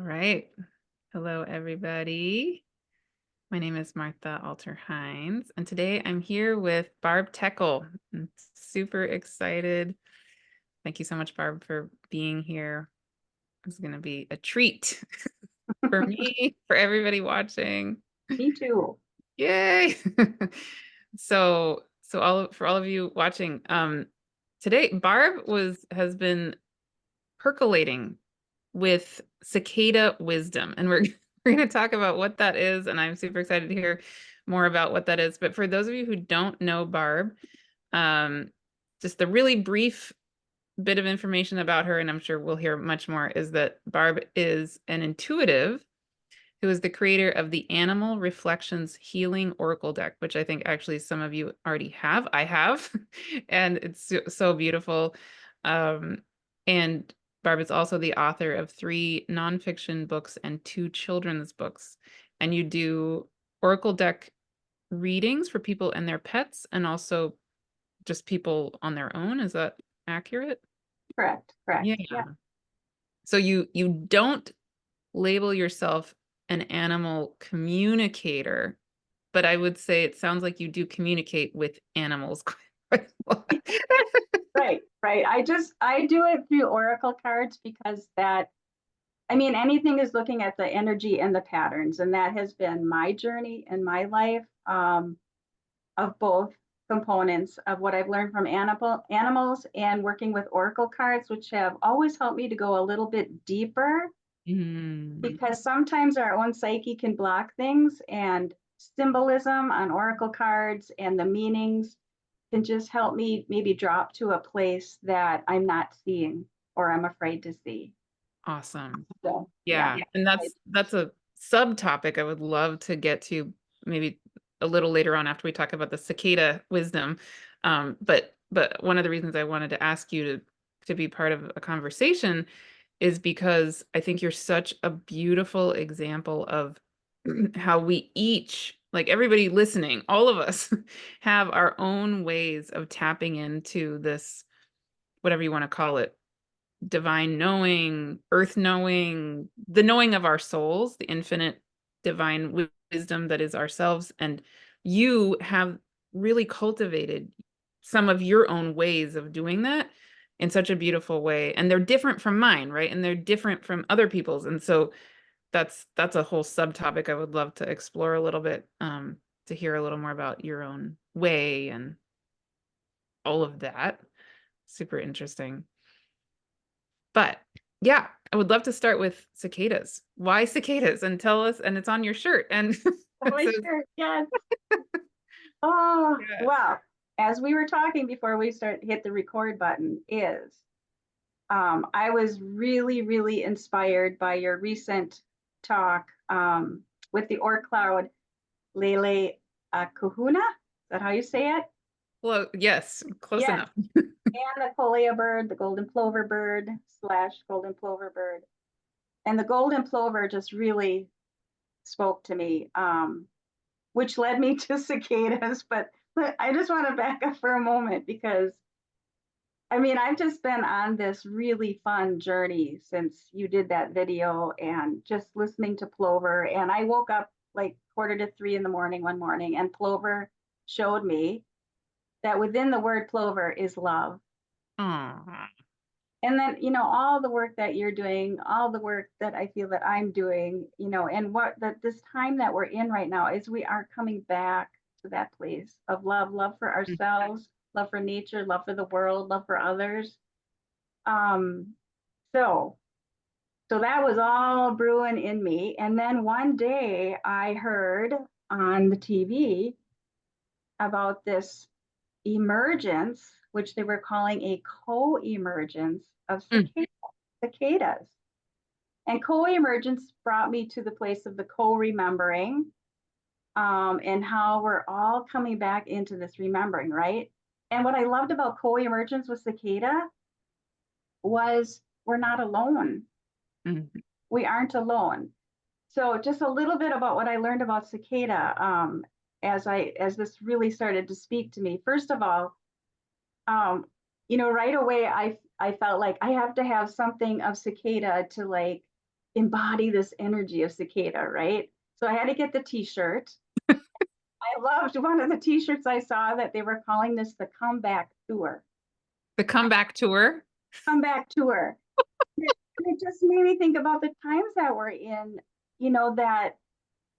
right. Hello, everybody. My name is Martha Alter Hines, and today I'm here with Barb Teckle. I'm super excited. Thank you so much, Barb, for being here. It's going to be a treat for me, for everybody watching. Me too. Yay! For all of you watching, today Barb has been percolating with Cicada Wisdom. And we're we're going to talk about what that is, and I'm super excited to hear more about what that is. But for those of you who don't know Barb, um, just the really brief bit of information about her, and I'm sure we'll hear much more, is that Barb is an intuitive who is the creator of the Animal Reflections Healing Oracle deck, which I think actually some of you already have. I have, and it's so beautiful. And Barb is also the author of 3 nonfiction books and 2 children's books. And you do Oracle deck readings for people and their pets, and also just people on their own. Is that accurate? Correct. Yeah. Yeah. So you don't label yourself an animal communicator, but I would say it sounds like you do communicate with animals quite a lot. Right. I do it through Oracle cards because anything is looking at the energy and the patterns, and that has been my journey in my life, of both components of what I've learned from animals and working with Oracle cards, which have always helped me to go a little bit deeper Mm, because sometimes our own psyche can block things, and symbolism on Oracle cards and the meanings can just help me maybe drop to a place that I'm not seeing or I'm afraid to see. awesome. So yeah. Yeah. And that's a subtopic I would love to get to maybe a little later on after we talk about the cicada wisdom. But one of the reasons I wanted to ask you to be part of a conversation is because I think you're such a beautiful example of how we each, like everybody listening, all of us have our own ways of tapping into this, whatever you want to call it, divine knowing, earth knowing, the knowing of our souls, the infinite divine wisdom that is ourselves. And you have really cultivated some of your own ways of doing that in such a beautiful way. And they're different from mine, right? And they're different from other people's. And so that's a whole subtopic I would love to explore a little bit, to hear a little more about your own way and all of that. Super interesting. But yeah, I would love to start with cicadas. Why cicadas? And tell us, and it's on your shirt. And Oh, it says, sure. Yes. Oh, yeah. well, as we were talking before we hit the record button, I was really, really inspired by your recent talk, with the Orc Cloud Lele Kahuna. Is that how you say it? Well, yes, close Yes. enough. And the Colia bird, the golden plover bird slash golden plover bird. And the golden plover just really spoke to me, which led me to cicadas. But I just want to back up for a moment because I've just been on this really fun journey since you did that video and just listening to plover. And I woke up like 2:45 in the morning one morning, and plover showed me that within the word plover is love. Aw. And then, all the work that you're doing, all the work that I feel that I'm doing, and what that this time that we're in right now is we are coming back to that place of love for ourselves, love for nature, love for the world, love for others. Um, so so that was all brewing in me. And then one day I heard on the TV about this emergence, which they were calling a co-emergence of Mm. cicadas. And co-emergence brought me to the place of the co-remembering, and how we're all coming back into this remembering, right? And what I loved about co-emergence with cicada was we're not alone. Mm. We aren't alone. So just a little bit about what I learned about cicada, as this really started to speak to me. First of all, right away I felt like I have to have something of cicada to like embody this energy of cicada, right? So I had to get the t-shirt. I loved one of the t-shirts I saw that they were calling this the comeback tour. The comeback tour. Comeback tour. It just made me think about the times that we're in, that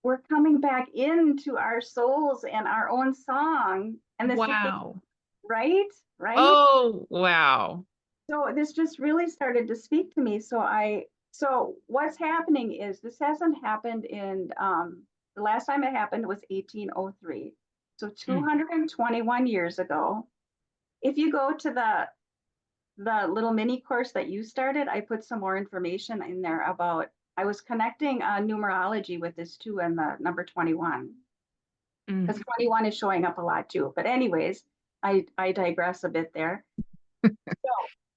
we're coming back into our souls and our own song and the cicada, Wow. right? Right? Oh, wow. So this just really started to speak to me. So what's happening is this hasn't happened in the last time it happened was 1803. So Mm. 221 years ago. If you go to the little mini course that you started, I put some more information in there about I was connecting numerology with this too and the number 21 Mm. because 21 is showing up a lot too. But anyways, I digress a bit there. So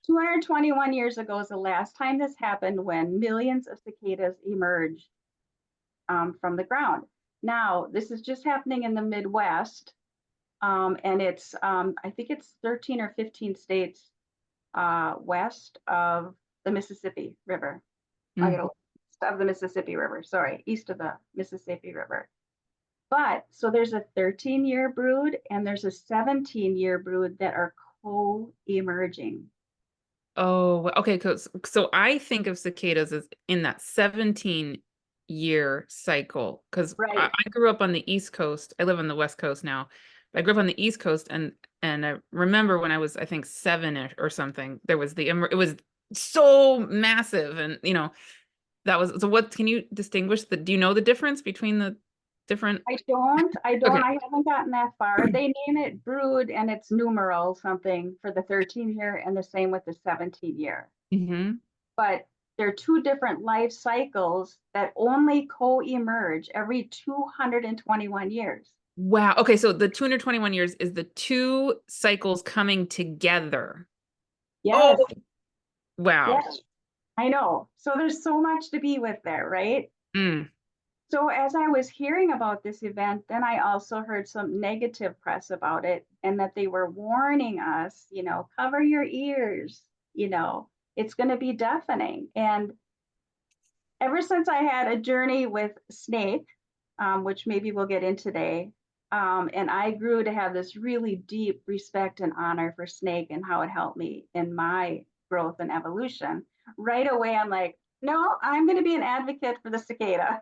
221 years ago is the last time this happened when millions of cicadas emerged from the ground. Now, this is just happening in the Midwest, and I think it's 13 or 15 states west of the Mississippi River. I Mm. got east of the Mississippi River, sorry, east of the Mississippi River. But so there's a 13-year brood and there's a 17-year brood that are co-emerging. Oh, okay. So I think of cicadas as in that 17-year cycle because I, Right. I grew up on the East Coast. I live on the West Coast now. But I grew up on the East Coast, and I remember when I was, I think, seven or something, there was it was so massive, and that was so. What can you distinguish do you know the difference between the different? I don't, Okay. I haven't gotten that far. They name it brood and it's numeral something for the 13-year and the same with the 17-year. Hmm. But they're two different life cycles that only co-emerge every 221 years. Wow. Okay, so the 221 years is the two cycles coming together. Oh, Yes, wow. yes, I know. So there's so much to be with there, right? Mm. So as I was hearing about this event, then I also heard some negative press about it and that they were warning us, cover your ears, it's going to be deafening. And ever since I had a journey with snake, which maybe we'll get in today, and I grew to have this really deep respect and honor for snake and how it helped me in my growth and evolution. Right away, I'm like, no, I'm going to be an advocate for the cicada.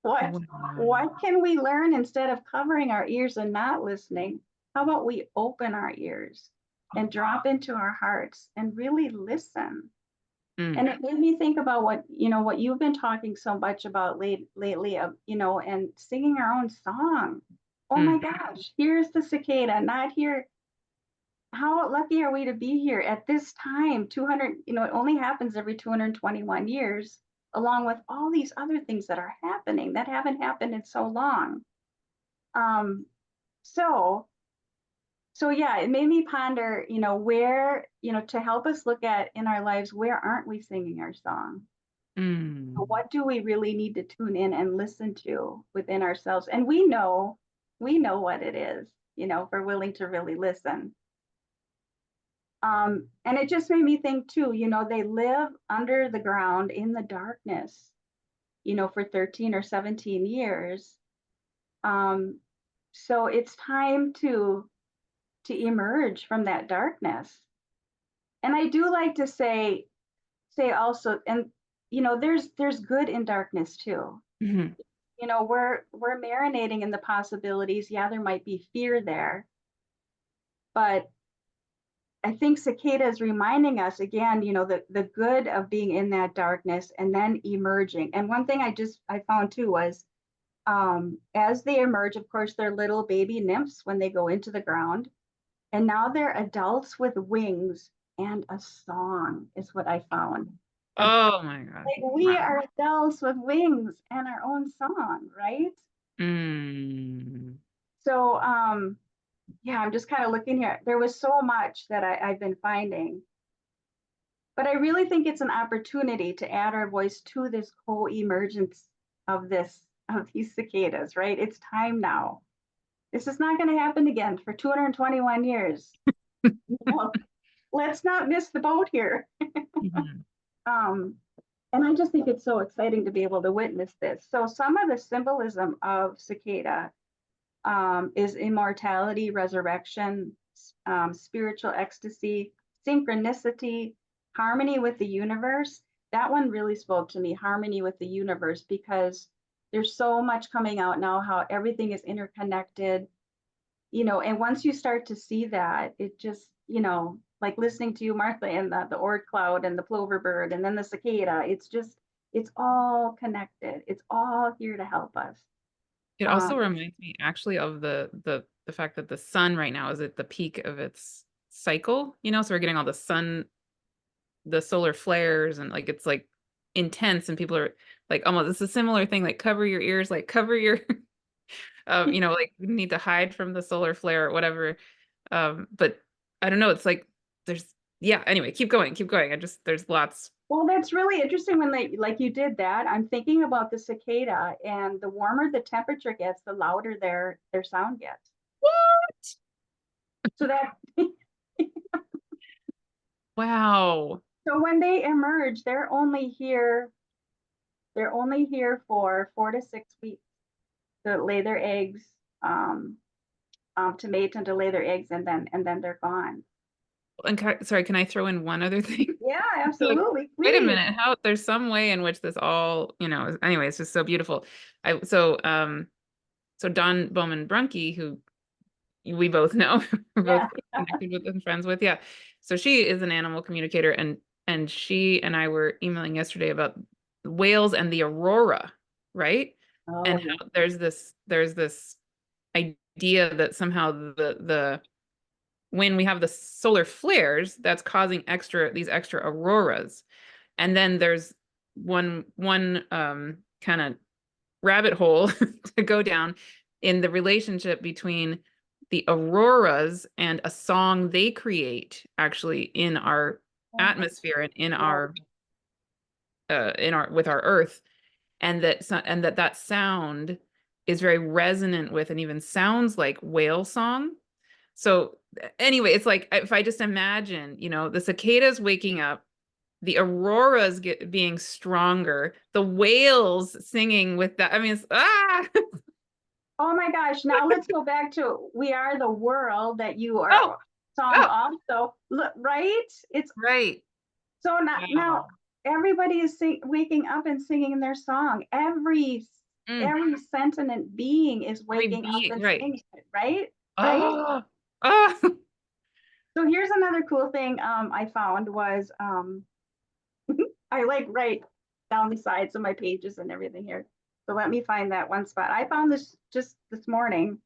what Wow. what can we learn instead of covering our ears and not listening? How about we open our ears and drop into our hearts and really listen? Mm. And it made me think about what you've been talking so much about lately, and singing our own song. Oh my Mm. gosh, here's the cicada, not here. How lucky are we to be here at this time? 200, it only happens every 221 years, along with all these other things that are happening that haven't happened in so long. Um, so so yeah, it made me ponder, where, to help us look at in our lives, where aren't we singing our song? Mm. What do we really need to tune in and listen to within ourselves? And we know what it is, if we're willing to really listen. And it just made me think too, they live under the ground in the darkness, for 13 or 17 years. Um, so it's time to emerge from that darkness. And I do like to say also, and there's good in darkness too. Mhm. We're marinating in the possibilities. Yeah, there might be fear there, but I think cicada is reminding us again, the good of being in that darkness and then emerging. And one thing I found too was as they emerge, of course, they're little baby nymphs when they go into the ground. And now they're adults with wings and a song, is what I found. Oh my God. Like we Wow. are adults with wings and our own song, right? Mm. So yeah, I'm just kind of looking here. There was so much that I've been finding, but I really think it's an opportunity to add our voice to this co-emergence of these cicadas, right? It's time now. This is not going to happen again for 221 years. Let's not miss the boat here. Mhm. Um, and I just think it's it's so exciting to be able to witness this. So some of the symbolism of cicada is immortality, resurrection, spiritual ecstasy, synchronicity, harmony with the universe. That one really spoke to me, harmony with the universe, because there's so much coming out now, how everything is interconnected, and once you start to see that, it just, like listening to you, Martha, and the ord cloud and the plover bird and then the cicada, it's all connected. It's all here to help us. It Um, also reminds me actually of the fact that the sun right now is at the peak of its cycle, so we're getting all the solar flares, and like it's like intense, and people are like, almost, it's a similar thing, like cover your ears, like cover your like you need to hide from the solar flare or whatever. But I don't know, it's like there's yeah, anyway, keep going. There's lots. well, that's really interesting when they, like you did that. I'm thinking about the cicada, and the warmer the temperature gets, the louder their sound gets. What? So that Wow. so when they emerge, they're only here for 4 to 6 weeks to lay their eggs, um, to mate and to lay their eggs, and then they're gone. And sorry, can I throw in one other thing? Yeah, So, like, absolutely. wait a Please. minute, how there's some way in which this all, anyway, it's just so beautiful. So Dawn Bowman Brunke, who we both know, we're both Yeah. connected with and friends with, yeah. So she is an animal communicator, and she and I were emailing yesterday about whales and the aurora, right? Oh, And how there's this idea that somehow the when we have the solar flares, that's causing these extra auroras. And then there's one kind of rabbit hole to go down in the relationship between the auroras and a song they create actually in our oh my, atmosphere and yeah. in our with our earth, and that sound is very resonant with and even sounds like whale song. So anyway, it's like if I just imagine, the cicadas waking up, the auroras being stronger, the whales singing with that. I mean, it's Oh my gosh. Now let's go back to We Are the World, that you oh are song oh also. Look, right? It's right. so now Wow. everybody is waking up and singing their song. Every Mm, every sentient being is every waking up beat, and right. singing it, right? Right? Oh, oh. So here's another cool thing I found was I like write down the sides of my pages and everything here. So let me find that one spot. I found this just this morning,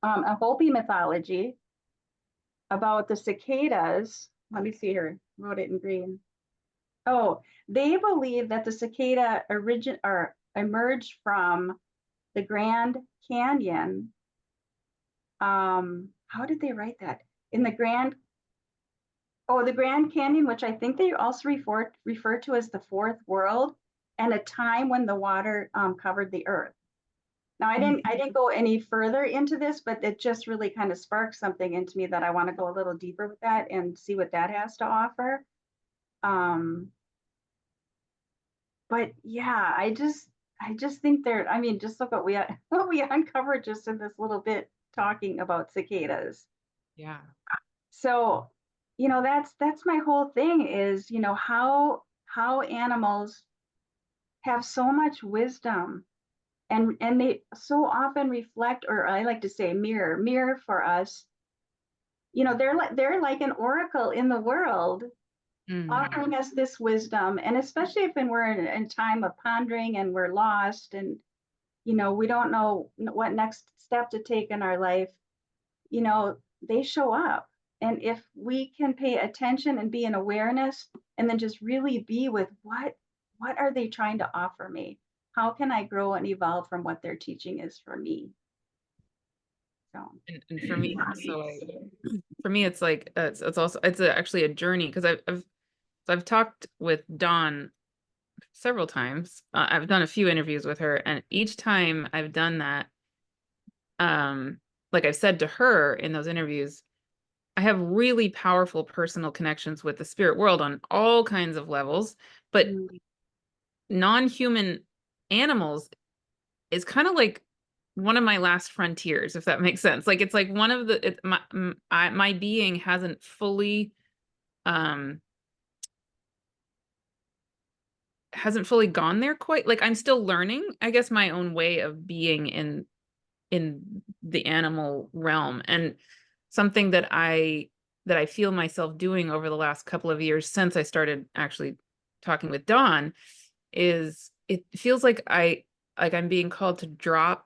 a Hopi mythology about the cicadas. Let me see here. Wrote it in green. Oh, they believe that the cicada emerged from the Grand Canyon. How did they write that? In the Grand Canyon, which I think they also refer to as the fourth world, and a time when the water covered the earth. Now, I didn't go any further into this, but it just really kind of sparked something into me that I want to go a little deeper with that and see what that has to offer. Um, but yeah, I just think I mean, just look what we what we uncovered just in this little bit talking about cicadas. Yeah. So, that's my whole thing is, how animals have so much wisdom, and they so often reflect, or I like to say mirror for us. They're like an oracle in the world, Hmm. offering us this wisdom, and especially if when we're in time of pondering and we're lost, and we don't know what next step to take in our life, they show up. And if we can pay attention and be in awareness, and then just really be with what are they trying to offer me? How can I grow and evolve from what their teaching is for me? So And for me also, for me it's like it's also actually a journey, because I've talked with Dawn several times. I've done a few interviews with her, and each time I've done that, like I've said to her in those interviews, I have really powerful personal connections with the spirit world on all kinds of levels. But mm, non-human animals is kind of like one of my last frontiers, if that makes sense. Like it's like one of the my being um hasn't fully gone there quite. Like I'm still learning, I guess, my own way of being in the animal realm. And something that I feel myself doing over the last couple of years since I started actually talking with Dawn is it feels like I'm being called to drop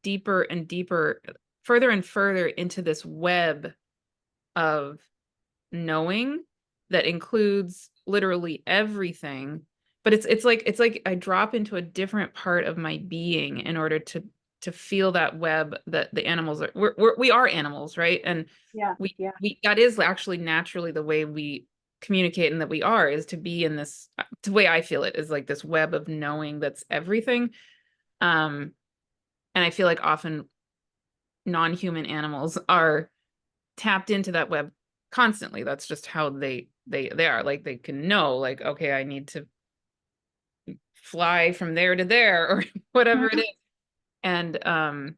deeper and deeper, further and further into this web of knowing that includes literally everything. But it's like I drop into a different part of my being in order to feel that web that the animals are. We are animals, right? And Yeah, yeah, we that is actually naturally the way we communicate, and that we are is to be in this. The way I feel it is like this web of knowing that's everything. Um, and I feel like often non-human animals are tapped into that web constantly. That's just how they are. Like they can know, like, okay, I need to fly from there to there or whatever it mhm. is. And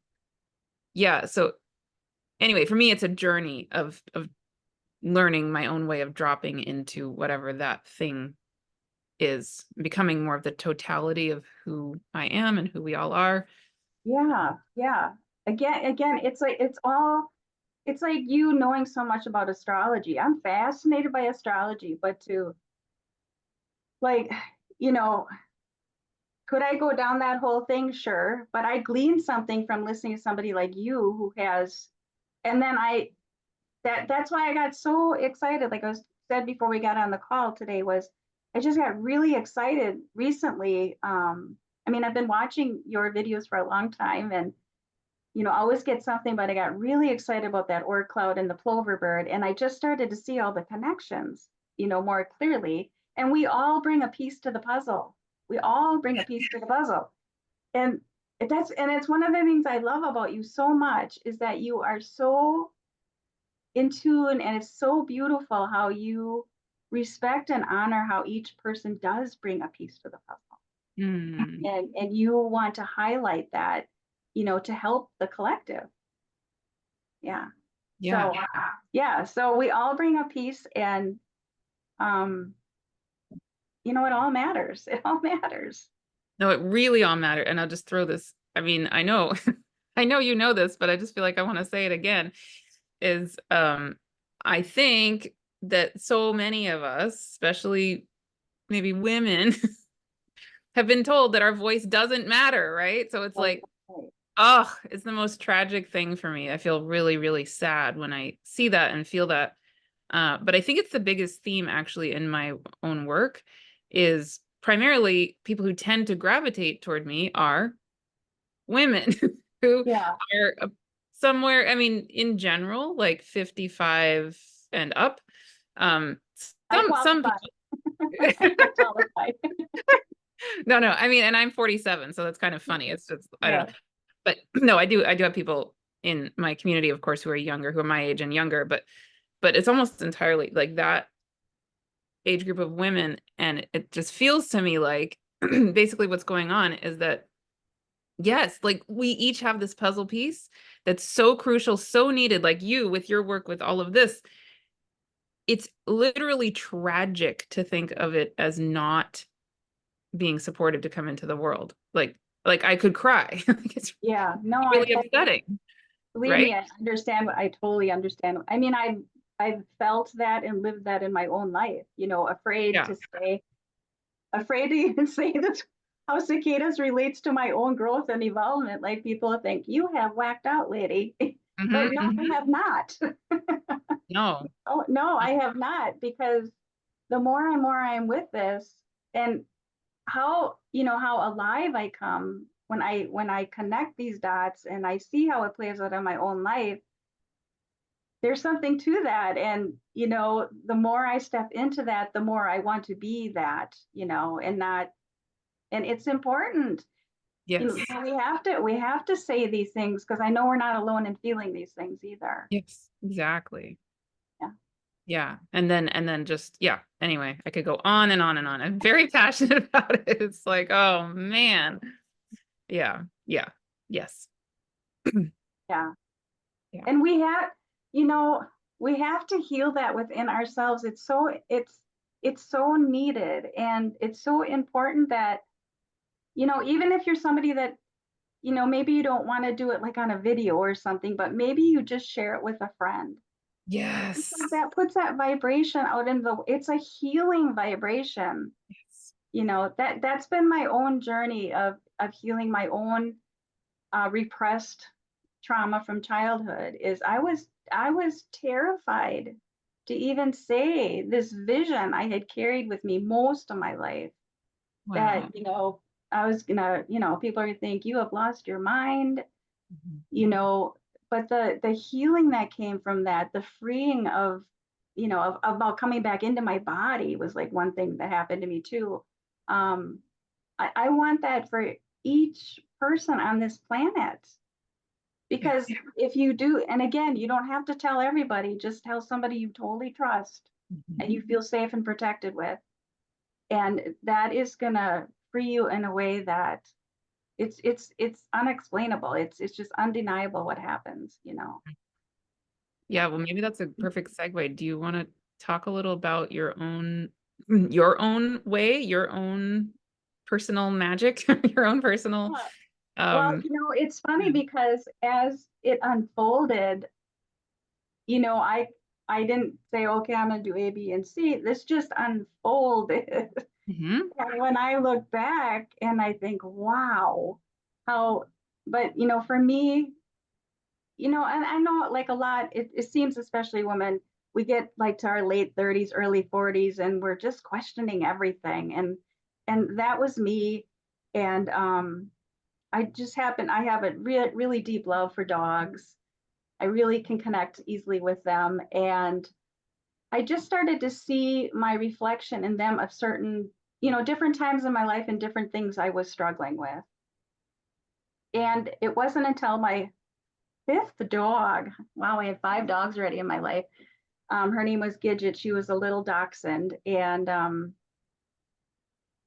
yeah, so anyway, for me it's a journey of learning my own way of dropping into whatever that thing is, becoming more of the totality of who I am and who we all are. Yeah, yeah. Again, it's like it's like you knowing so much about astrology. I'm fascinated by astrology, but to like, you know, could I go down that whole thing? Sure, but I gleaned something from listening to somebody like you who has, and then that's why I got so excited. Like I was said before we got on the call today, was I just got really excited recently. I mean, I've been watching your videos for a long time, and always get something, but I got really excited about that orc cloud and the plover bird, and I just started to see all the connections, more clearly. And we all bring a piece to the puzzle. We all bring a piece to the puzzle, and it's one of the things I love about you so much is that you are so in tune, and it's so beautiful how you respect and honor how each person does bring a piece to the puzzle, Mm, and you want to highlight that, to help the collective. Yeah. yeah. So yeah, so we all bring a piece, and um, it all matters. It all matters. No, it really all matter. And I'll just throw this. I mean, I know, I know you know this, but I just feel like I want to say it again. Is I think that so many of us, especially maybe women, have been told that our voice doesn't matter, right? So it's Right, like, right. oh, it's the most tragic thing for me. I feel really, really sad when I see that and feel that. But I think it's the biggest theme actually in my own work is primarily people who tend to gravitate toward me are women who Yeah, are somewhere, I mean, in general, like 55 and up. Um, I some qualify. people, I qualify. no, no, I mean, and I'm 47, so that's kind of funny. It's just, I don't Yeah, know. But no, I do have people in my community, of course, who are younger, who are my age and younger, but it's almost entirely like that age group of women. And it just feels to me like basically what's going on is that yes, like we each have this puzzle piece that's so crucial, so needed, like you with your work with all of this. It's literally tragic to think of it as not being supported to come into the world. Like I could cry. Like it's yeah. No, I really totally upsetting, believe right? me. I understand. I totally understand. I mean, I've felt that and lived that in my own life. Afraid Yeah. to say, afraid to even say this, how cicadas relates to my own growth and evolvement. Like people think you have whacked out, lady, but Hmm, no, I hmm. have not. No. Oh no, I have not, because the more and more I'm with this, and how alive I come when I connect these dots and I see how it plays out in my own life. There's something to that, and the more I step into that, the more I want to be that, and not, and it's important. Yes. We have to say these things because I know we're not alone in feeling these things either. Yes. Exactly. Yeah. Yeah. And then just, yeah. Anyway, I could go on and on and on. I'm very passionate about it. It's like, oh man. Yeah. Yeah. Yes. Yeah. Yeah. And we have, you know, we have to heal that within ourselves. It's so needed, and it's so important that, even if you're somebody that, maybe you don't want to do it like on a video or something, but maybe you just share it with a friend. Because Yes. that puts that vibration out in it's a healing vibration. Yes. That's been my own journey of healing my own repressed trauma from childhood. Is I was terrified to even say this vision I had carried with me most of my life, that Wow. I was gonna, people are gonna think you have lost your mind, Mhm. you know but the healing that came from that, the freeing of, about coming back into my body, was like one thing that happened to me too. I want that for each person on this planet, Yeah. because if you do, and again, you don't have to tell everybody, just tell somebody you totally trust Mhm. and you feel safe and protected with, and that is gonna free you in a way that it's unexplainable. It's just undeniable what happens. Yeah. Well, maybe that's a perfect segue. Do you want to talk a little about your own way, your own personal magic, your own personal, Yeah. Well, um, it's funny yeah. because as it unfolded, I didn't say, okay, I'm gonna do A, B, and C. This just unfolded. Mhm. And when I look back and I think, wow, how, but for me, and I know, like, a lot, it seems, especially women, we get like to our late 30s, early 40s, and we're just questioning everything. And that was me. And I have a really deep love for dogs. I really can connect easily with them. And I just started to see my reflection in them of certain, different times in my life and different things I was struggling with. And it wasn't until my fifth dog. Wow, I had five dogs already in my life. Her name was Gidget. She was a little dachshund. And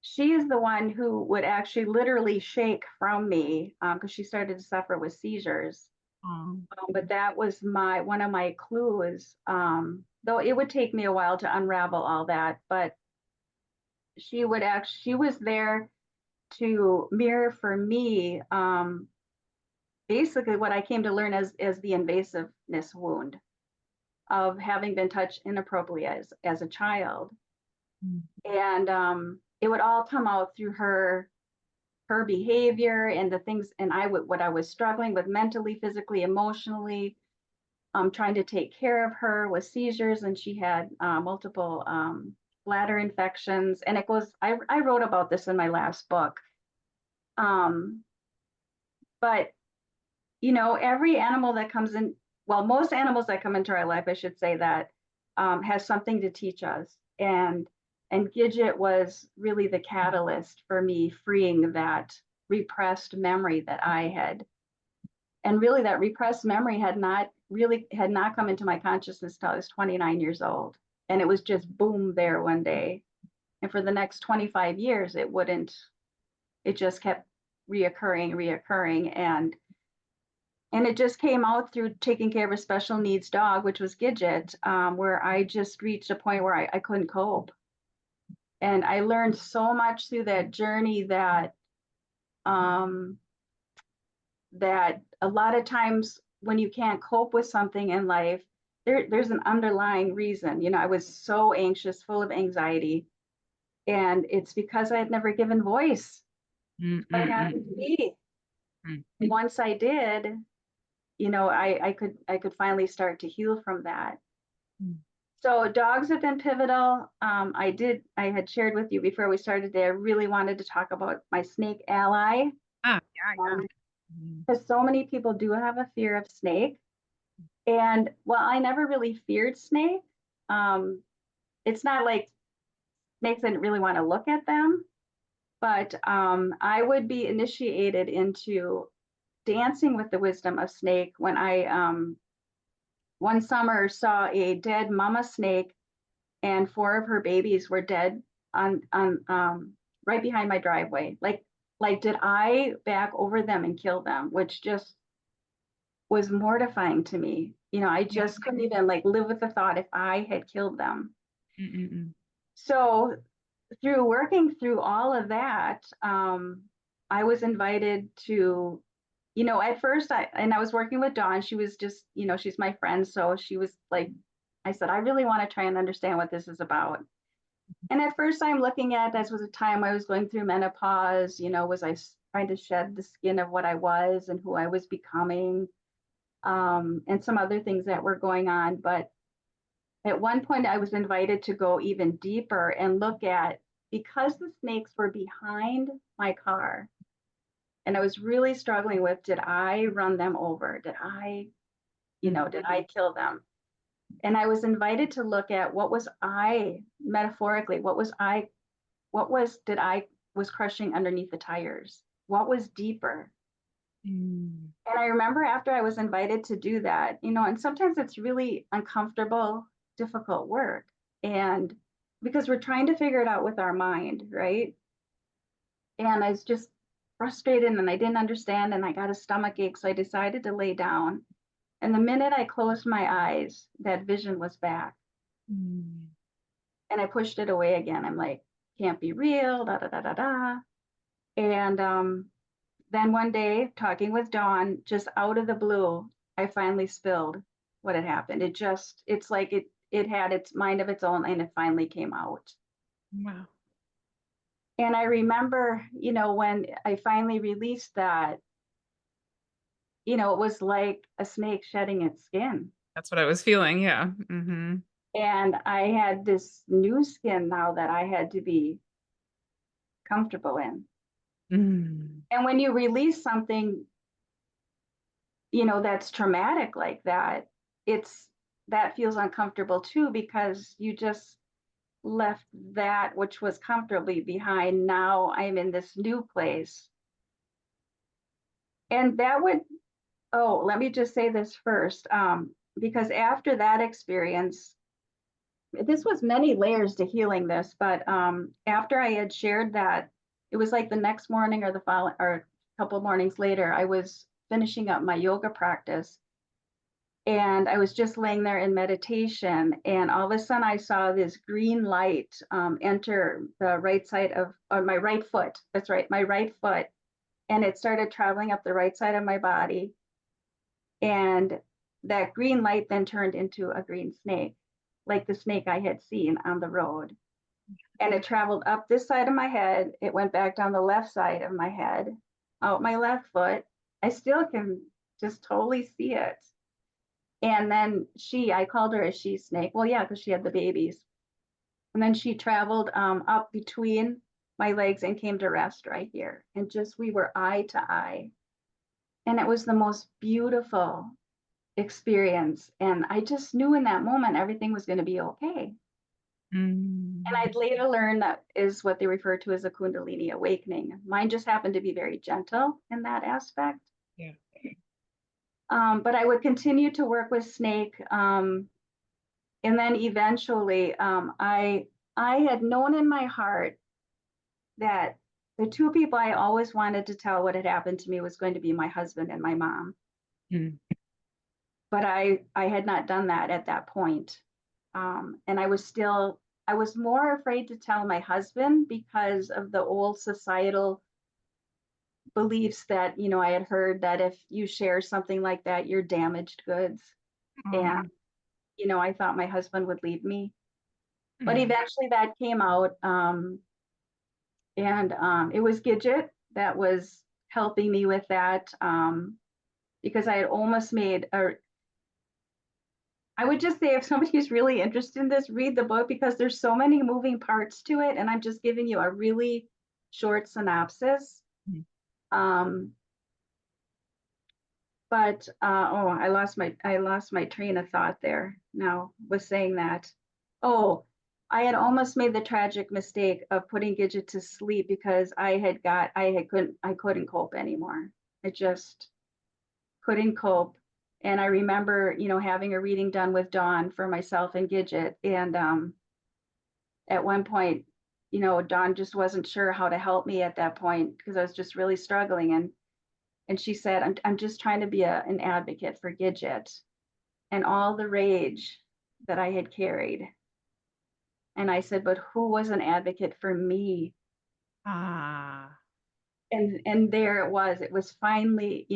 she is the one who would actually literally shake from me, because she started to suffer with seizures. Aw. But that was one of my clues. Though it would take me a while to unravel all that, but she was there to mirror for me, basically what I came to learn as the invasiveness wound of having been touched inappropriately as a child. Mm. And it would all come out through her behavior and the things, and what I was struggling with mentally, physically, emotionally, trying to take care of her with seizures, and she had multiple bladder infections. And it goes, I wrote about this in my last book. Um, but every animal that comes in, well, most animals that come into our life, I should say that, has something to teach us. And Gidget was really the catalyst for me freeing that repressed memory that I had. And really, that repressed memory had not come into my consciousness till I was 29 years old. And it was just boom there one day. And for the next 25 years, it just kept reoccurring. And it just came out through taking care of a special needs dog, which was Gidget, where I just reached a point where I couldn't cope. And I learned so much through that journey um, that a lot of times when you can't cope with something in life, there's an underlying reason. I was so anxious, full of anxiety, and it's because I had never given voice Mm, to what mm, mm, happened to me. mm, And once I did, I could finally start to heal from that. mm. So dogs have been pivotal. I had shared with you before we started today, I really wanted to talk about my snake ally, Ah, yeah, yeah. um, Mm. because so many people do have a fear of snake. And while I never really feared snake, um, it's not like snakes didn't really want to look at them, but I would be initiated into dancing with the wisdom of snake when I one summer saw a dead mama snake, and 4 of her babies were dead on right behind my driveway. Like did I back over them and kill them, which just was mortifying to me. I Yeah. just couldn't even like live with the thought if I had killed them. Mm-mm-mm. So through working through all of that, I was invited to, at first I was working with Dawn. She was just, she's my friend. So she was like, I said, I really want to try and understand what this is about. And at first I'm looking at this was a time I was going through menopause, was I trying to shed the skin of what I was and who I was becoming, and some other things that were going on. But at one point, I was invited to go even deeper and look at, because the snakes were behind my car, and I was really struggling with, did I run them over? Did I kill them? And I was invited to look at what was I, metaphorically, did I was crushing underneath the tires? What was deeper? Mm. And I remember after I was invited to do that, and sometimes it's really uncomfortable, difficult work. And because we're trying to figure it out with our mind, right? And I was just frustrated and I didn't understand and I got a stomach ache. So I decided to lay down. And the minute I closed my eyes, that vision was back. Mm. And I pushed it away again. I'm like, can't be real, da da da da da. And then one day, talking with Dawn, just out of the blue, I finally spilled what had happened. It's like it had its mind of its own and it finally came out. Wow. And I remember, when I finally released that, it was like a snake shedding its skin. That's what I was feeling. Yeah. Mm-hmm. And I had this new skin now that I had to be comfortable in. Mm. And when you release something, that's traumatic like that, it's that feels uncomfortable too, because you just left that which was comfortably behind. Now I'm in this new place. And that would, oh, let me just say this first, because after that experience, this was many layers to healing this, but after I had shared that, it was like the next morning or the following, or a couple of mornings later, I was finishing up my yoga practice. And I was just laying there in meditation, and all of a sudden I saw this green light enter the right side of my right foot. That's right, my right foot. And it started traveling up the right side of my body. And that green light then turned into a green snake, like the snake I had seen on the road. And it traveled up this side of my head. It went back down the left side of my head, out my left foot. I still can just totally see it. And then I called her a she snake. Well, yeah, because she had the babies. And then she traveled up between my legs and came to rest right here. And just we were eye to eye. And it was the most beautiful experience. And I just knew in that moment everything was going to be okay. And Mm. I'd later learned that is what they refer to as a Kundalini awakening. Mine just happened to be very gentle in that aspect. Yeah. But I would continue to work with Snake. And then eventually, I had known in my heart that the two people I always wanted to tell what had happened to me was going to be my husband and my mom. Mm. But I had not done that at that point. And I was more afraid to tell my husband because of the old societal beliefs that, I had heard that if you share something like that, you're damaged goods. And, Oh. I thought my husband would leave me. But Mm. eventually that came out. And it was Gidget that was helping me with that, because I had almost made a, I would just say if somebody's really interested in this, read the book because there's so many moving parts to it. And I'm just giving you a really short synopsis. Mm. Um, but oh, I lost my train of thought there now was saying that. Oh, I had almost made the tragic mistake of putting Gidget to sleep because I couldn't cope anymore. I just couldn't cope. And I remember, having a reading done with Dawn for myself and Gidget. And at one point, Dawn just wasn't sure how to help me at that point because I was just really struggling. And she said, I'm just trying to be an advocate for Gidget and all the rage that I had carried. And I said, but who was an advocate for me? Ah. And there it was. It was finally,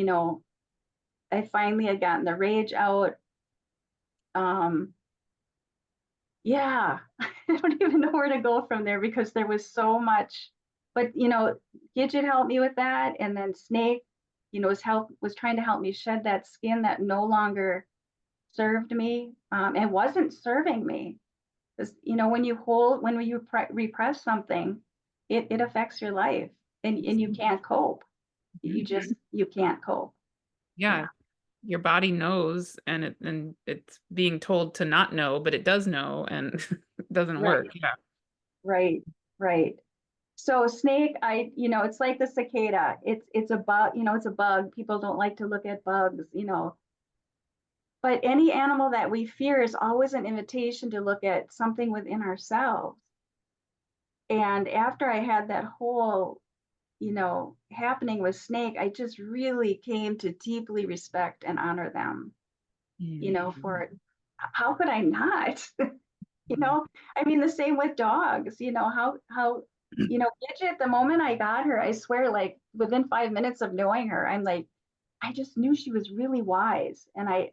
I finally had gotten the rage out. Um, yeah, I don't even know where to go from there because there was so much. But Gidget helped me with that, and then Snake, was trying to help me shed that skin that no longer served me, and wasn't serving me. Because when you repress something, it affects your life, and you can't cope. You can't cope. Yeah, Yeah, your body knows, and it's being told to not know, but it does know, and it doesn't work. right, Yeah. right, right. So snake, it's like the cicada. It's a bug, it's a bug. People don't like to look at bugs. But any animal that we fear is always an invitation to look at something within ourselves. And after I had that whole, happening with snake, I just really came to deeply respect and honor them, for how could I not? you Mhm. know I mean, the same with dogs. How Gidget, the moment I got her, I swear, like within 5 minutes of knowing her, I'm like, I just knew she was really wise, and I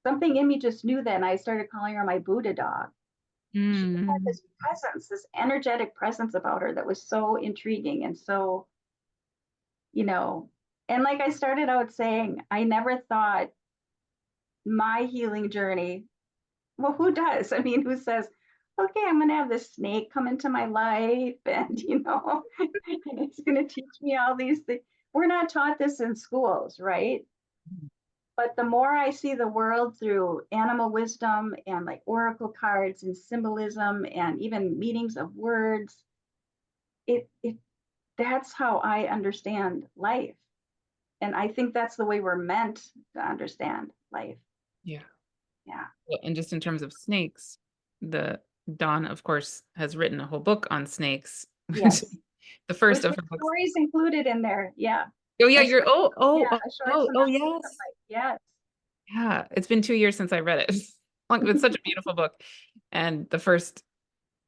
something in me just knew that, and I started calling her my Buddha dog. She just had Mm. this presence, this energetic presence about her that was so intriguing and so, you know and like I started out saying, I never thought my healing journey. Well, who does? I mean, who says, okay, I'm going to have this snake come into my life and, and it's going to teach me all these things. We're not taught this in schools, right? But the more I see the world through animal wisdom and like oracle cards and symbolism and even meanings of words, it that's how I understand life. And I think that's the way we're meant to understand life. Yeah. Yeah. Well, and just in terms of snakes, the Dawn, of course, has written a whole book on snakes, which Yes. the first Which of with her books. stories included in there. Yeah. Oh yeah, A you're short, oh yeah, oh oh a short oh oh synopsis of yes. life. Yes. Yeah, it's been 2 years since I read it. It's such a beautiful book. And the first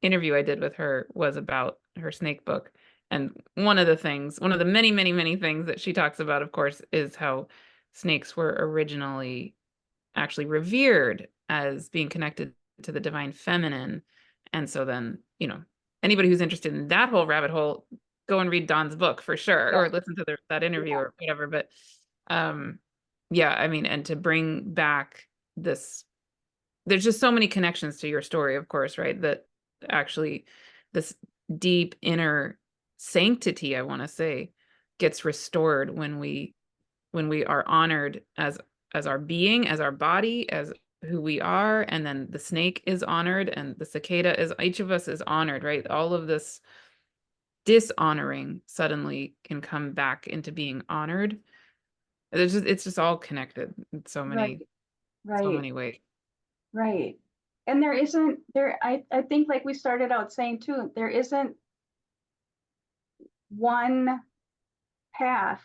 interview I did with her was about her snake book. And one of the many, many, many things that she talks about, of course, is how snakes were originally actually revered as being connected to the divine feminine. And so then, anybody who's interested in that whole rabbit hole, go and read Dawn's book for sure, Yeah. or listen to that interview Yeah. or whatever. But um, yeah, I mean, and to bring back this, there's just so many connections to your story, of course, right? That actually this deep inner sanctity, I want to say, gets restored when we are honored as our being, as our body, as who we are, and then the snake is honored, and the cicada is, each of us is honored, right? All of this dishonoring suddenly can come back into being honored. It's just all connected in Right. so Right. many ways. Right. And there isn't there I think, like we started out saying too, there isn't one path.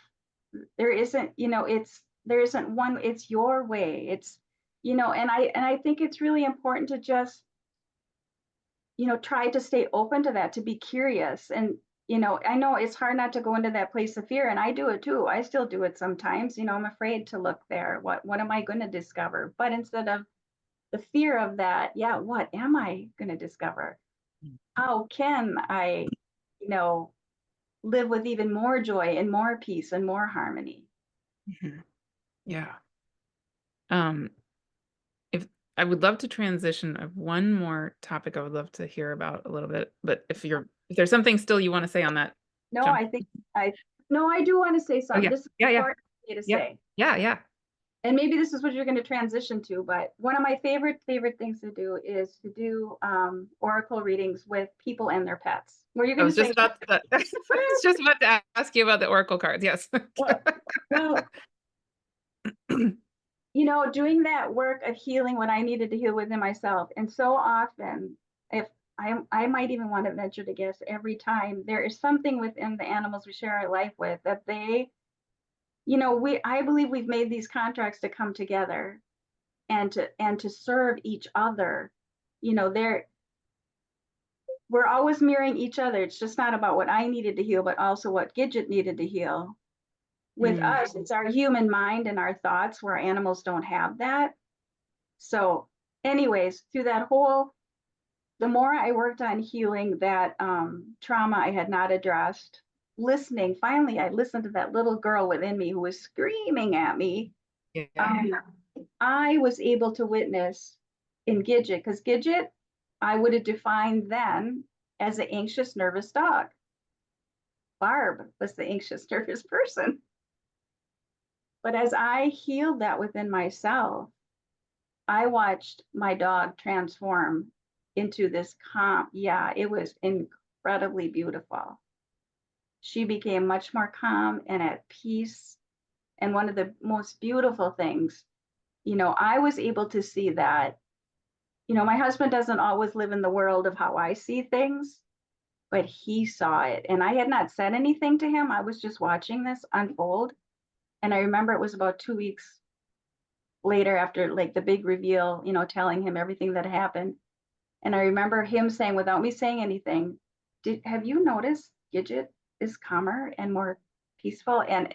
There isn't, there isn't one, it's your way. And I think it's really important to just, try to stay open to that, to be curious. And, I know it's hard not to go into that place of fear, and I do it too. I still do it sometimes. I'm afraid to look there. What am I going to discover? But instead of the fear of that, yeah, what am I going to discover? How can I, you know, live with even more joy and more peace and more harmony? Mhm. Yeah. Um, if I would love to transition of one more topic I would love to hear about a little bit, but if there's something still you want to say on that, No, jump. I think I no, I do want to say Oh something. yeah. This is Yeah, yeah. important for me to Yep. say. Yeah, yeah. And maybe this is what you're going to transition to, but one of my favorite things to do is to do oracle readings with people and their pets. Were you I going to was just say, about to, I was just about to ask you about the oracle cards. Yes. well, well, doing that work of healing what I needed to heal within myself. And so often, if I might even want to venture to guess every time there is something within the animals we share our life with that I believe we've made these contracts to come together and to serve each other. They're we're always mirroring each other. It's just not about what I needed to heal, but also what Gidget needed to heal. With Mm. us, it's our human mind and our thoughts where animals don't have that. So, anyways, through that whole, the more I worked on healing that trauma I had not addressed, listening, finally, I listened to that little girl within me who was screaming at me. Yeah. Um, I was able to witness in Gidget, because Gidget, I would have defined then as an anxious, nervous dog. Barb was the anxious, nervous person. But as I healed that within myself, I watched my dog transform into this calm. Yeah, it was incredibly beautiful. She became much more calm and at peace. And one of the most beautiful things, I was able to see that. My husband doesn't always live in the world of how I see things, but he saw it. And I had not said anything to him. I was just watching this unfold. And I remember it was about 2 weeks later after like the big reveal, telling him everything that happened. And I remember him saying, without me saying anything, have you noticed Gidget is calmer and more peaceful? And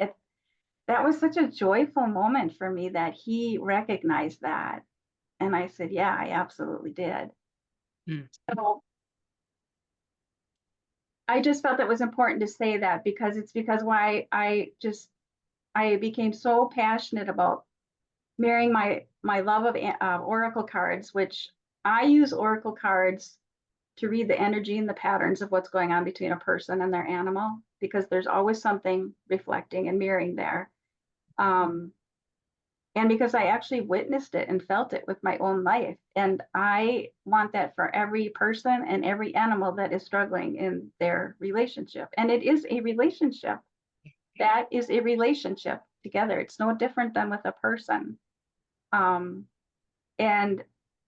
that was such a joyful moment for me that he recognized that. And I said, yeah, I absolutely did. Mm. So I just felt it was important to say that because why I became so passionate about marrying my love of oracle cards, which I use oracle cards to read the energy and the patterns of what's going on between a person and their animal, because there's always something reflecting and mirroring there. Um, and because I actually witnessed it and felt it with my own life. And I want that for every person and every animal that is struggling in their relationship. And it is a relationship. That is a relationship together. It's no different than with a person. Um, and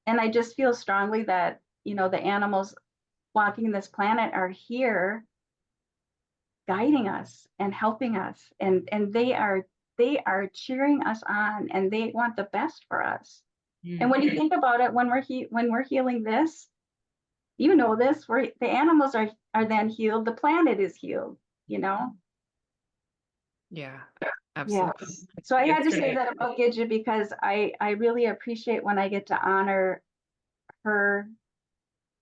and I just feel strongly that, the animals walking this planet are here guiding us and helping us, and they are cheering us on, and they want the best for us. And Mm. when you think about it, when we're healing this, this, where the animals are then healed, the planet is healed, you know. Yeah, Yeah. absolutely. So I had to say Yesterday, that about Gidget because I really appreciate when I get to honor her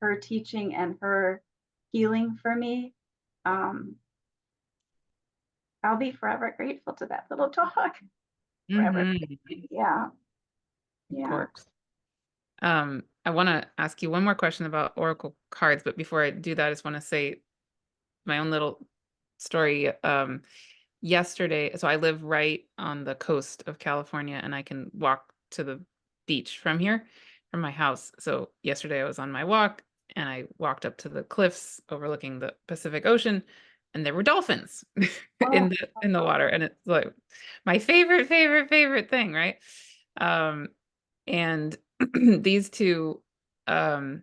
her teaching and her healing for me. um I'll be forever grateful to that little dog. Forever. mhm, Yeah. of Yeah. course. I want to ask you one more question about oracle cards, but before I do that, I just want to say my own little story. Yesterday, so I live right on the coast of California, and I can walk to the beach from here, from my house. So yesterday I was on my walk, and I walked up to the cliffs overlooking the Pacific Ocean, and there were dolphins Oh, in the water, and it's like my favorite thing, right? Um, and these two, and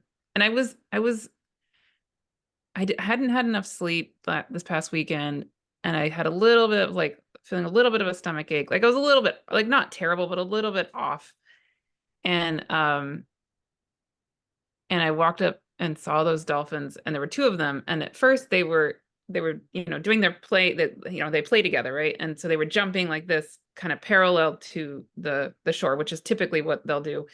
hadn't had enough sleep this past weekend, and I had a little bit of like feeling a little bit of a stomach ache. Like I was a little bit like not terrible, but a little bit off. And and I walked up and saw those dolphins, and there were two of them. And at first they were doing their play that they play together, right? And so they were jumping like this kind of parallel to the shore, which is typically what they'll do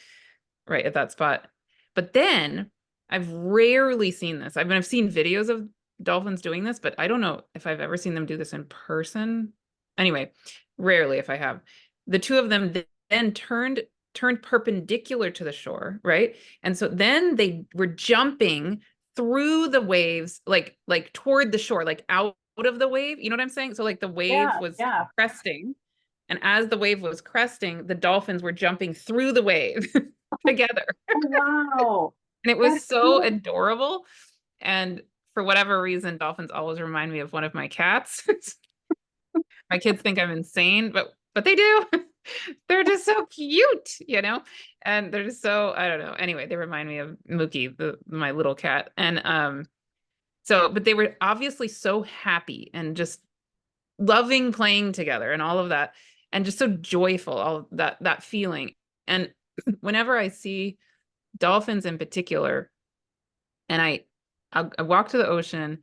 right at that spot. But then I've rarely seen this. I've seen videos of dolphins doing this, but I don't know if I've ever seen them do this in person. Anyway, rarely if I have. The two of them then turned perpendicular to the shore, right? And so then they were jumping through the waves, like toward the shore, like out of the wave. You know what I'm saying? So like the wave yeah, was yeah. cresting, and as the wave was cresting, the dolphins were jumping through the wave together. Oh, wow. And it was That's so beautiful. adorable. And for whatever reason, dolphins always remind me of one of my cats. My kids think I'm insane, but but they do. They're just so cute, you know? And they're just so, I don't know. Anyway, they remind me of Mookie, my little cat. And so, but they were obviously so happy and just loving playing together and all of that, and just so joyful, all that feeling. And whenever I see dolphins in particular, and I walk to the ocean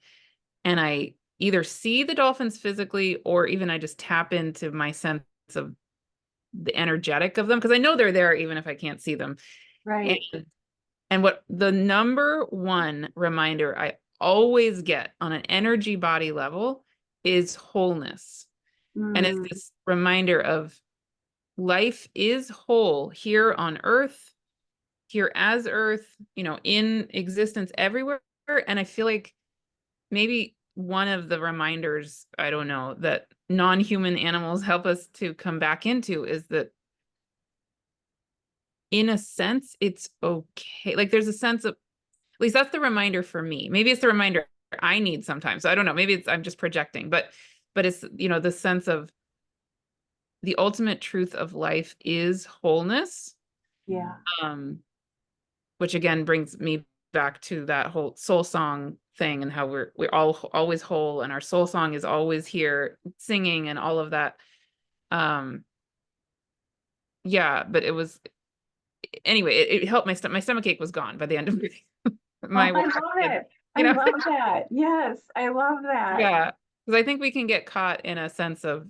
and I either see the dolphins physically, or even I just tap into my sense of the energetic of them, because I know they're there even if I can't see them. And Right. what the number one reminder I always get on an energy body level is wholeness. And it's Mm, this reminder of life is whole here on earth, here as earth, in existence everywhere. And I feel like maybe one of the reminders, I don't know, that non-human animals help us to come back into is that in a sense, it's okay. Like there's a sense of, at least that's the reminder for me. Maybe it's the reminder I need sometimes. So I don't know. Maybe I'm just projecting, but it's, the sense of the ultimate truth of life is wholeness. yeah. Um, which again brings me back to that whole soul song thing, and how we're all always whole, and our soul song is always here singing and all of that. Um, yeah, but it was, anyway, it helped my stomach ache was gone by the end of Oh, my I walk. love And, it. you I know, love that. Yes, I love that. yeah, because I think we can get caught in a sense of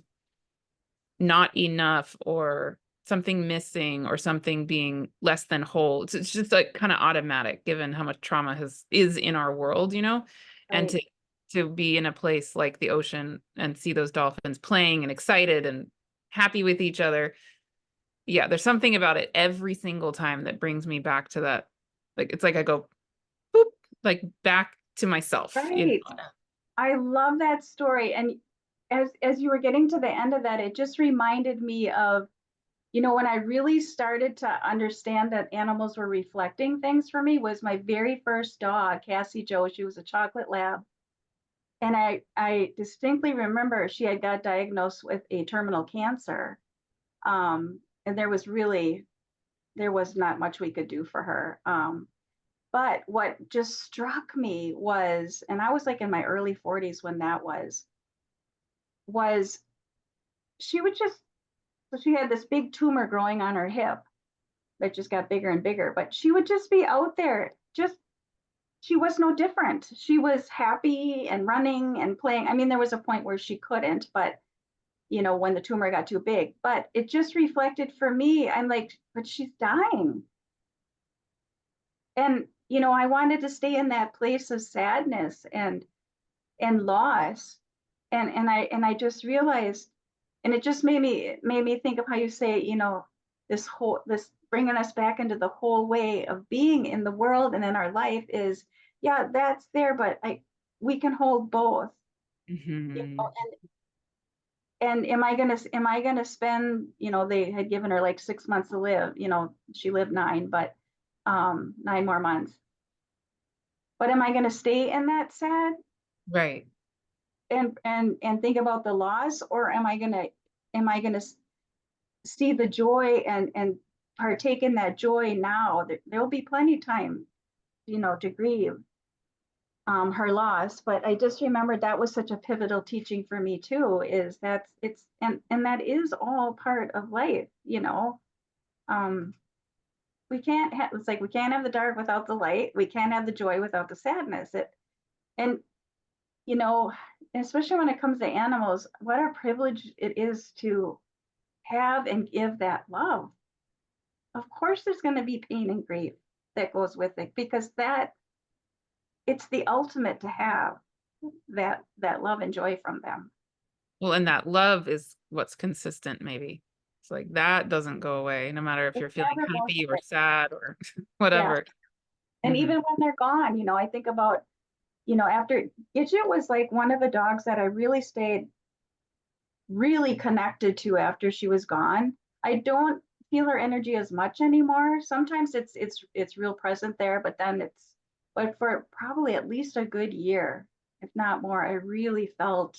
not enough, or something missing, or something being less than whole. It's just like kind of automatic given how much trauma is in our world, and Right. to be in a place like the ocean and see those dolphins playing and excited and happy with each other. Yeah, there's something about it every single time that brings me back to that. Like it's like I go boop, like back to myself. Right. I love that story. And as you were getting to the end of that, it just reminded me of, when I really started to understand that animals were reflecting things for me was my very first dog, Cassie Joe. She was a chocolate lab. And I distinctly remember she had got diagnosed with a terminal cancer. And there was not much we could do for her. But what just struck me was, and I was like in my early 40s when that was she would just, so she had this big tumor growing on her hip that just got bigger and bigger, but she would just be out there, just, she was no different. She was happy and running and playing. I mean, there was a point where she couldn't, but when the tumor got too big, but it just reflected for me. I'm like, but she's dying. And, I wanted to stay in that place of sadness and loss. And I just realized, and it just made me think of how you say, this bringing us back into the whole way of being in the world and in our life is, yeah, that's there, but we can hold both. you Hmm. know, and am I gonna spend, they had given her like 6 months to live, she lived 9, but 9 more months. But am I gonna stay in that sad Right. and think about the loss, or am I gonna see the joy and partake in that joy now? There'll be plenty of time, to grieve her loss. But I just remembered that was such a pivotal teaching for me too, is that's it's and that is all part of life. Um, it's like we can't have the dark without the light. We can't have the joy without the sadness. And you know, especially when it comes to animals, what a privilege it is to have and give that love. Of course, there's going to be pain and grief that goes with it, because it's the ultimate to have that love and joy from them. Well, and that love is what's consistent, maybe. It's like that doesn't go away, no matter if It you're feeling never goes happy or away. sad or Yeah. whatever. And Hmm. even when they're gone, I think about, after Gidget was like one of the dogs that I really stayed really connected to after she was gone. I don't feel her energy as much anymore. Sometimes it's real present there, but for probably at least a good year, if not more, I really felt,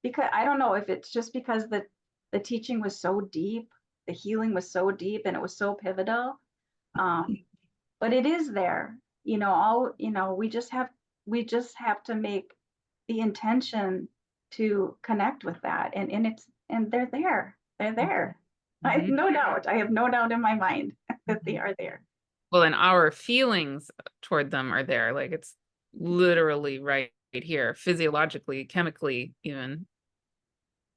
because I don't know if it's just because the teaching was so deep, the healing was so deep, and it was so pivotal. Um, but it is there, all, we just have to make the intention to connect with that. And they're there. I have Mhm. no doubt. I have no doubt in my mind that they are there. Well, and our feelings toward them are there. Like it's literally right here, physiologically, chemically, even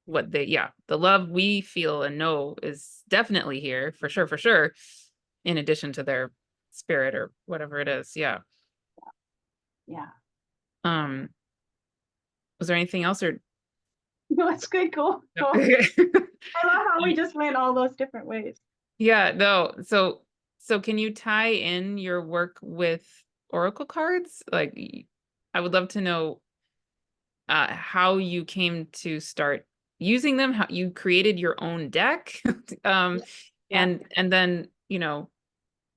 what they, yeah, the love we feel and know is definitely here for sure, in addition to their spirit or whatever it is. Yeah. Yeah. Um, was there anything else or No, it's good. Cool. no? Cool. I love how we just went all those different ways. Yeah, no. So can you tie in your work with oracle cards? Like I would love to know how you came to start using them, how you created your own deck. um Yeah. and then,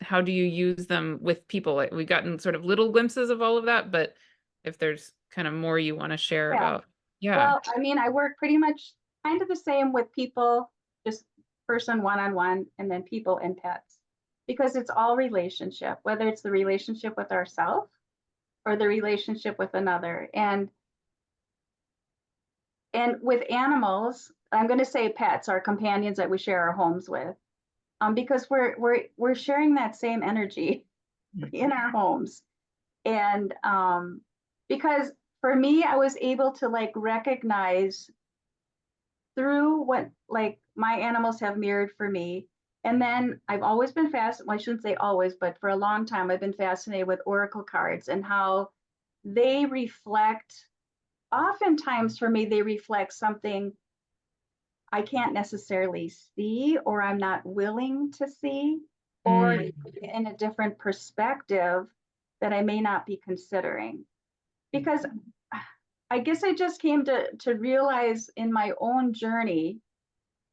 how do you use them with people? Like we've gotten sort of little glimpses of all of that, but if there's kind of more you want to share Yeah. about, yeah. Well, I mean, I work pretty much kind of the same with people, just person one on one, and then people and pets, because it's all relationship, whether it's the relationship with ourselves or the relationship with another. And with animals, I'm going to say pets, our companions that we share our homes with, because we're sharing that same energy in our homes. And because for me, I was able to like recognize through what like my animals have mirrored for me. And then I've always been well, I shouldn't say always, but for a long time, I've been fascinated with oracle cards and how they reflect, oftentimes for me, they reflect something I can't necessarily see, or I'm not willing to see, or Mm, in a different perspective that I may not be considering. Because I guess I just came to realize in my own journey,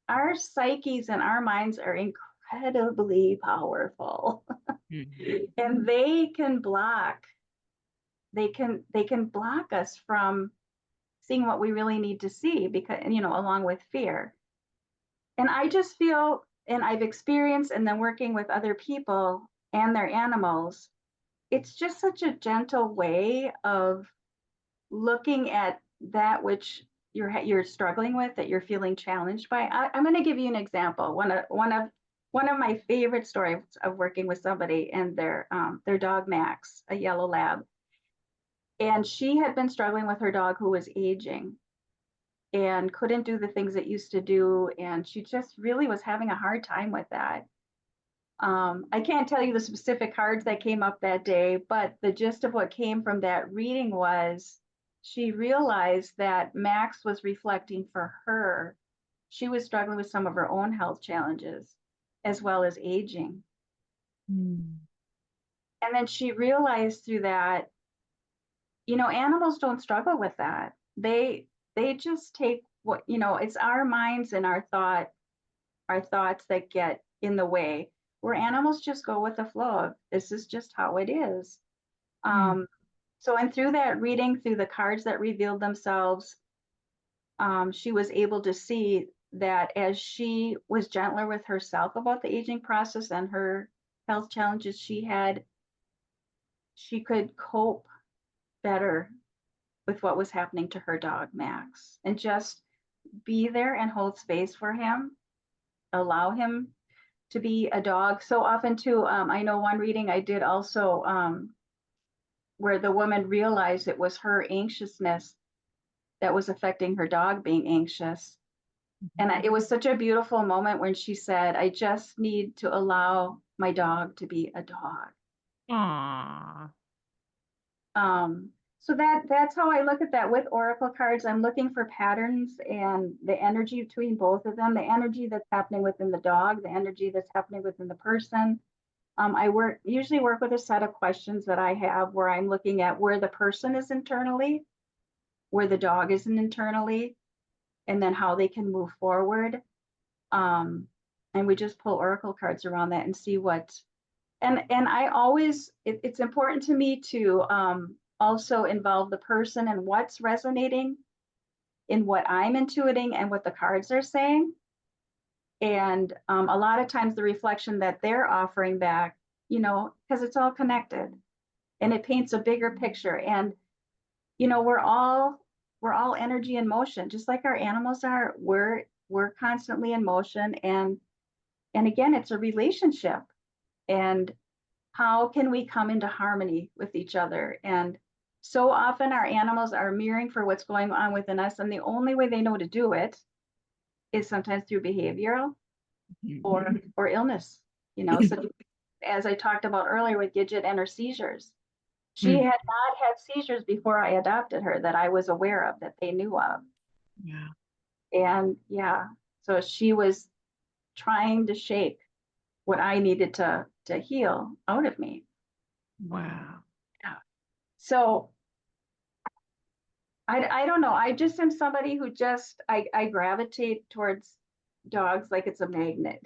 our psyches and our minds are incredibly powerful. mm, And they can block us from seeing what we really need to see, because along with fear. And I just feel, and I've experienced, and then working with other people and their animals, it's just such a gentle way of looking at that which you're struggling with, that you're feeling challenged by. I'm going to give you an example. One of my favorite stories of working with somebody and their dog Max, a yellow lab, and she had been struggling with her dog who was aging and couldn't do the things it used to do, and she just really was having a hard time with that. I can't tell you the specific cards that came up that day, but the gist of what came from that reading was she realized that Max was reflecting for her. She was struggling with some of her own health challenges as well as aging. mm, And then she realized through that, animals don't struggle with that. They just take what, it's our minds and our thoughts that get in the way, where animals just go with the flow of this is just how it is. mm, um, so, and through that reading, through the cards that revealed themselves, she was able to see that as she was gentler with herself about the aging process and her health challenges she had, she could cope better with what was happening to her dog Max, and just be there and hold space for him, allow him to be a dog. So often too, I know one reading I did also, where the woman realized it was her anxiousness that was affecting her dog being anxious. And it was such a beautiful moment when she said, I just need to allow my dog to be a dog. aw, So that's how I look at that with oracle cards. I'm looking for patterns and the energy between both of them, the energy that's happening within the dog, the energy that's happening within the person. I usually work with a set of questions that I have where I'm looking at where the person is internally, where the dog is internally, and then how they can move forward. Um, and we just pull oracle cards around that and see what. And I always, it's important to me to also involve the person and what's resonating in what I'm intuiting and what the cards are saying. And a lot of times the reflection that they're offering back, because it's all connected and it paints a bigger picture. And, we're all energy in motion, just like our animals are. We're constantly in motion. And again, it's a relationship. And how can we come into harmony with each other? And so often our animals are mirroring for what's going on within us. And the only way they know to do it is sometimes through behavioral or illness. So as I talked about earlier with Gidget and her seizures, she Mm. had not had seizures before I adopted her that I was aware of, that they knew of. Yeah. And yeah, so she was trying to shake what I needed to heal out of me. Wow. Yeah. So I don't know. I just am somebody who I gravitate towards dogs like it's a magnet,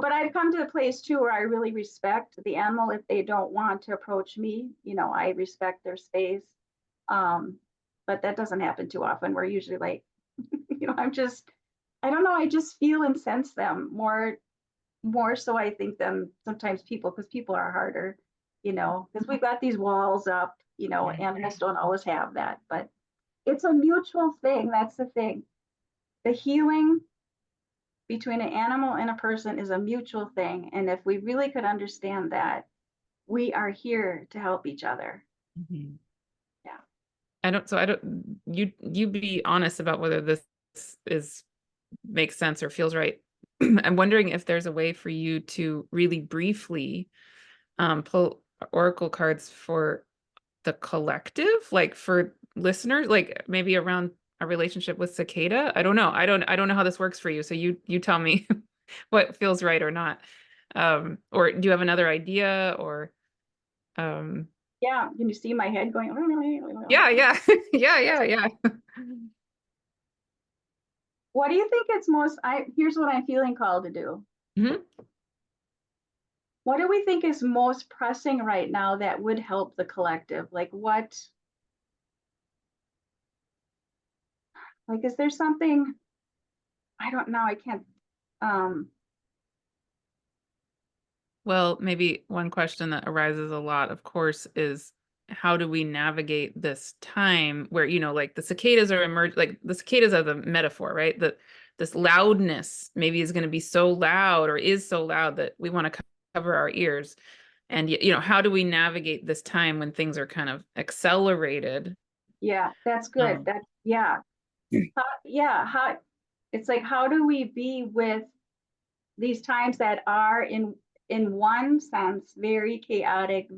but I've come to the place too where I really respect the animal if they don't want to approach me. I respect their space. Um, but that doesn't happen too often. We're usually like, I don't know, I just feel and sense them more so I think than sometimes people, because people are harder, because we've got these walls up, Yeah. animals don't always have that, but it's a mutual thing. That's the thing. The healing between an animal and a person is a mutual thing. And if we really could understand that, we are here to help each other. Mhm. Yeah. I don't, you be honest about whether this is makes sense or feels right. I'm wondering if there's a way for you to really briefly pull oracle cards for the collective, like for listeners, like maybe around a relationship with Cicada. I don't know. I don't know how this works for you. So you tell me what feels right or not. Or do you have another idea or um Yeah. Can you see my head going? yeah, yeah. Yeah, yeah, yeah. What do you think it's here's what I'm feeling called to do. Mhm. What do we think is most pressing right now that would help the collective? Is there something, I don't know, I can't, um, Well, maybe one question that arises a lot, of course, is how do we navigate this time where, like the cicadas are like the cicadas are the metaphor, right? That this loudness maybe is going to be so loud or is so loud that we want to cover our ears. And, how do we navigate this time when things are kind of accelerated? yeah, that's good. Um, Yeah. Yeah. It's like, how do we be with these times that are in one sense very chaotic,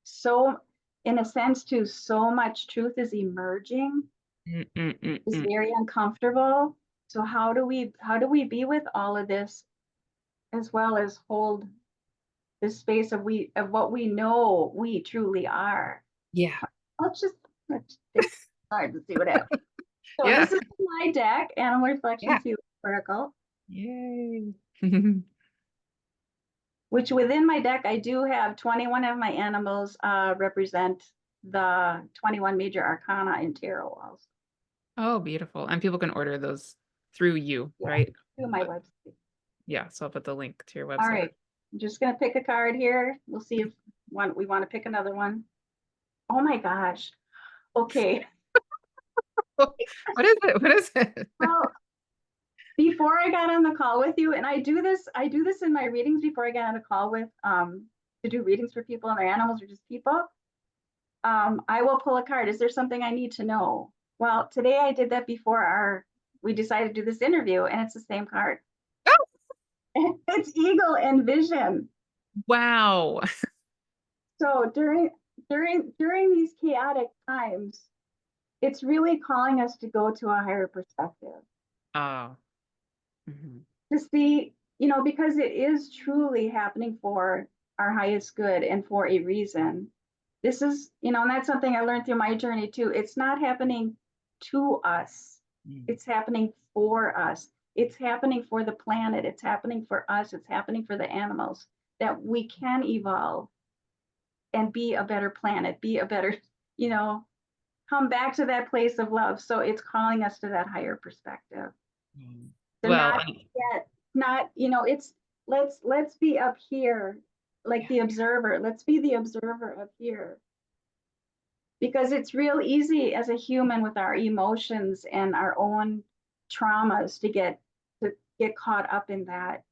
so in a sense too, so much truth is emerging, is mm. very uncomfortable. So how do we be with all of this, as well as hold this space of what we know we truly are? Yeah. Let's take time to see what happens. So Yeah. this is my deck, Animal Yeah. Reflections Healing Oracle, Yay. which within my deck, I do have 21 of my animals represent the 21 major arcana in tarot also. Oh, beautiful. And people can order those through you, Yeah, right? to my website. Yeah, so I'll put the link to your All website. right, I'm just going to pick a card here. We'll see if we want to pick another one. Oh my gosh. Okay. What is it? What is it? Well, before I got on the call with you, and I do this in my readings before I get on a call with to do readings for people and their animals or just people. I will pull a card. Is there something I need to know? Well, today I did that before we decided to do this interview, and it's the same card. It's eagle and vision. Wow. So during these chaotic times, it's really calling us to go to a higher perspective, Oh. Mhm. to see, because it is truly happening for our highest good and for a reason. This is, and that's something I learned through my journey too. It's not happening to us, Mm. it's happening for us. It's happening for the planet. It's happening for us. It's happening for the animals, that we can evolve and be a better planet, be a better, you know, come back to that place of love. So it's calling us to that higher perspective. Mm. So Well, not yet, not, it's let's be up here, like yeah, the observer. Let's be the observer up here. Because it's real easy as a human with our emotions and our own traumas to get caught up in that.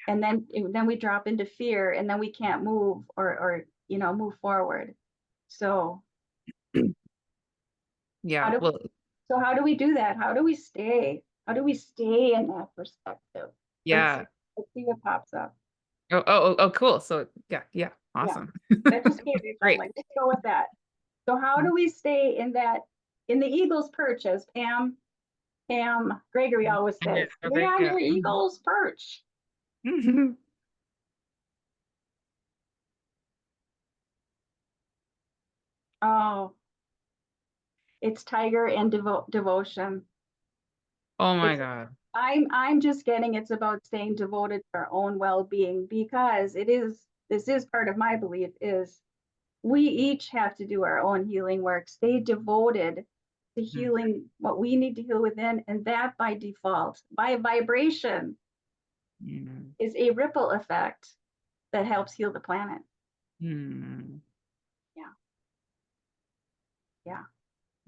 And then we drop into fear and then we can't move or move forward. So how yeah. do Well, how do we do that? How do we stay? How do we stay in that perspective? Let's yeah. let's see what pops up. Oh, cool. So yeah, yeah, Yeah, awesome. that just came to me. So I'm Great. like, let's go with that. So how do we stay in the eagle's perch, as Pam Gregory always I know, says, stay right? on Yeah. your eagle's perch. Mhm. Oh, it's tiger and devotion. Oh my It's God. I'm just getting it's about staying devoted to our own well-being because this is part of my belief is we each have to do our own healing work, stay devoted to Mm, healing what we need to heal within, and that by default, by vibration, mm, is a ripple effect that helps heal the planet. mm. Yeah, yeah.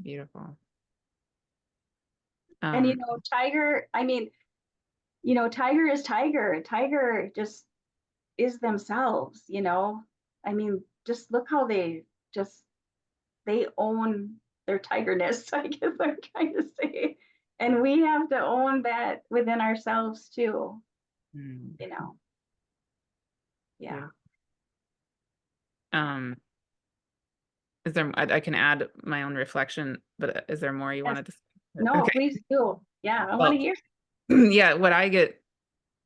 Beautiful. And Um, tiger, I mean, tiger is tiger. Tiger just is themselves. I mean, just look how just they own their tigerness, I guess I'm trying to say. And we have to own that within ourselves too, mm, you know. Yeah. beautiful. Um, is there, I can add my own reflection, but is there more you Yes. wanted to say? No, Okay. please do. Yeah, I want to Well, hear. yeah, what I get,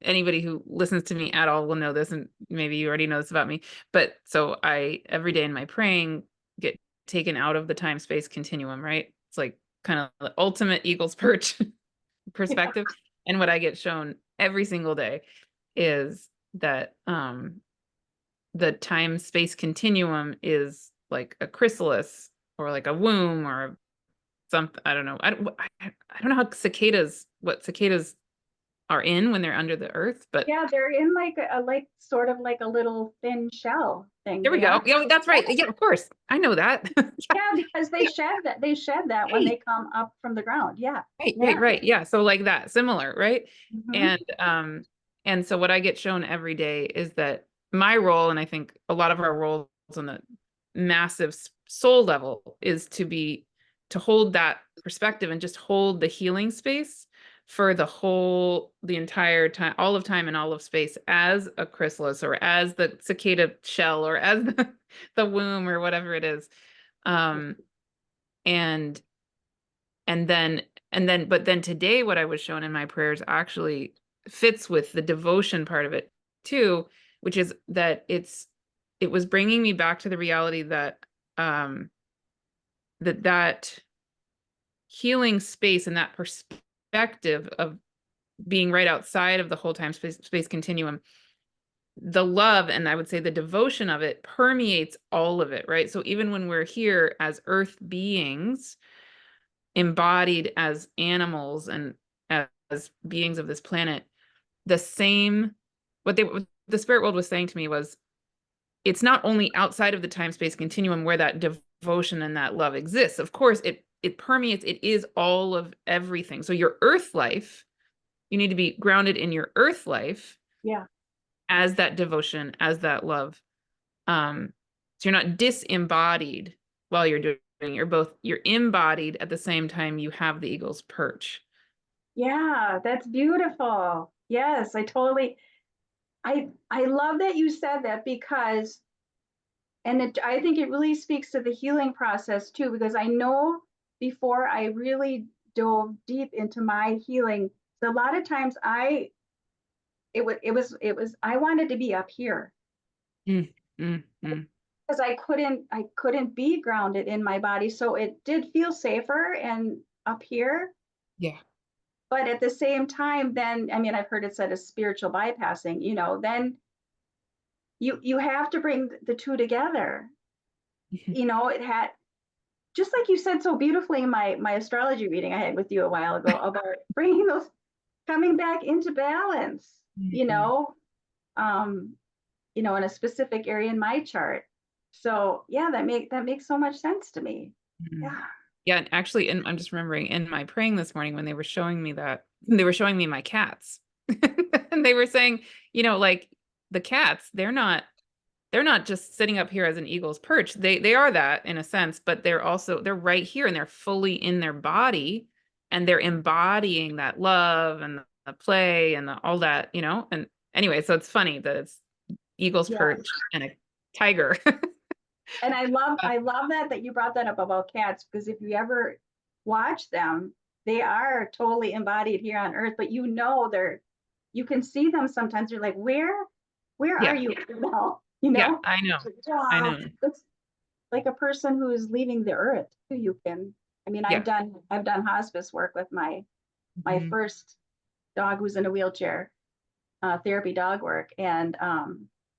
anybody who listens to me at all will know this, and maybe you already know this about me. But so I, every day in my praying, get taken out of the time space continuum, right? It's like kind of the ultimate eagle's perch Yeah. perspective. And what I get shown every single day is that the time space continuum is like a chrysalis or like a womb or something. I don't know. I don't know how what cicadas are in when they're under the earth, but Yeah, they're in like like sort of like a little thin shell thing. there we They are. go. Yeah, that's Yeah. right. Yeah, of course. I know that. Yeah, Yeah, because they shed that when right. they come up from the ground. Yeah. Right, Yeah. right, right. Yeah. So like that, similar, right? Hmm. And so what I get shown every day is that my role, and I think a lot of our roles on the massive soul level, is to hold that perspective and just hold the healing space for the entire time, all of time and all of space as a chrysalis or as the cicada shell or as the womb or whatever it is. Um, and and then but then today what I was shown in my prayers actually fits with the devotion part of it too, which is that it was bringing me back to the reality that um that healing space and that perspective of being right outside of the whole time space continuum, the love and I would say the devotion of it permeates all of it, right? So even when we're here as earth beings embodied as animals and as beings of this planet, the same what the spirit world was saying to me was it's not only outside of the time space continuum where that devotion and that love exists. Of course, it permeates, it is all of everything. So your earth life, you need to be grounded in your earth life Yeah. as that devotion, as that love. So you're not disembodied while you're doing it. You're embodied at the same time you have the eagle's perch. Yeah, that's beautiful. Yes, I love that you said that because I think it really speaks to the healing process too, because I know before I really dove deep into my healing, a lot of times it was I wanted to be up here Mm, mm, mm. because I couldn't be grounded in my body. So it did feel safer and up here. Yeah. But at the same time, then I mean I've heard it said as spiritual bypassing, then you have to bring the two together. It had just like you said so beautifully in my astrology reading I had with you a while ago about bringing those. coming back into balance, Mhm. um, in a specific area in my chart. So yeah, that makes so much sense to me. Mhm. Yeah. Yeah, and actually, and I'm just remembering in my praying this morning when they were showing me that, they were showing me my cats. And they were saying, like the cats, they're not just sitting up here as an eagle's perch. They are that in a sense, but they're right here and they're fully in their body and they're embodying that love and the play and all that, And anyway, so it's funny that it's eagle's Yes. perch and a tiger. And I love that you brought that up about cats, because if you ever watch them, they are totally embodied here on earth, but you can see them sometimes. You're like, where are Yeah, you now? yeah, I know. I Wow. know. It's like a person who's leaving the earth too. I mean, Yeah. I've done hospice work with my Mhm. first dog who's in a wheelchair, therapy dog work. And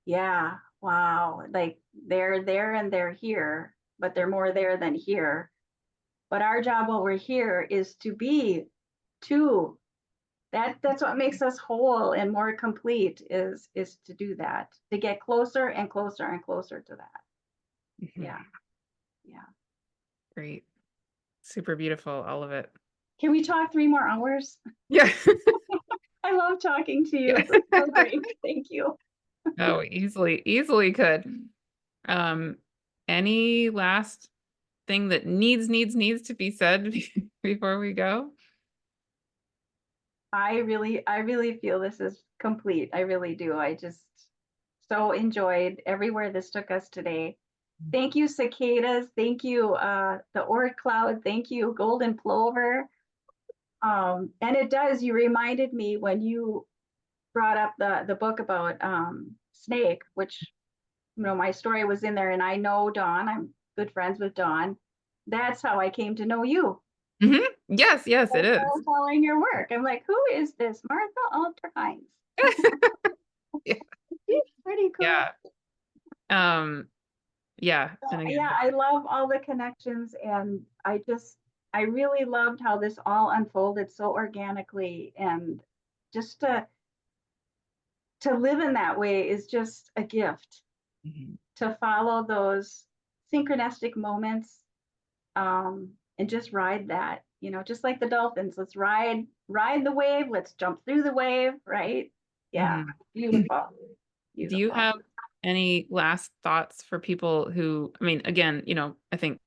yeah, wow. Like they're there and they're here, but they're more there than here. But our job while we're here is to be two. That's what makes us whole and more complete, is to do that, to get closer and closer and closer to that. Mhm. Yeah. Yeah. Great. Super beautiful, all of it. Can we talk 3 more hours? Yeah. I love talking to you. Yeah. It was so great. Thank you. Oh, easily could. Um, any last thing that needs to be said before we go? I really feel this is complete. I really do. I just so enjoyed everywhere this took us today. Thank you, cicadas. Thank you, the Oort cloud. Thank you, golden plover. And it does. You reminded me when you brought up the book about Snake, which my story was in there, and I know Dawn. I'm good friends with Dawn. That's how I came to know you. Mhm. Yes, I it is. started following your work. I'm like, who is this Martha Alter Hines? Yeah. Pretty cool. Yeah. Um, yeah. And Yeah, again, I love all the connections, and I really loved how this all unfolded so organically, and just to live in that way is just a gift. mhm, To follow those synchronistic moments, and just ride that, just like the dolphins. Let's ride the wave. Let's jump through the wave, right? Yeah, mhm. beautiful, Do you beautiful. have any last thoughts for people who, I mean, again, I think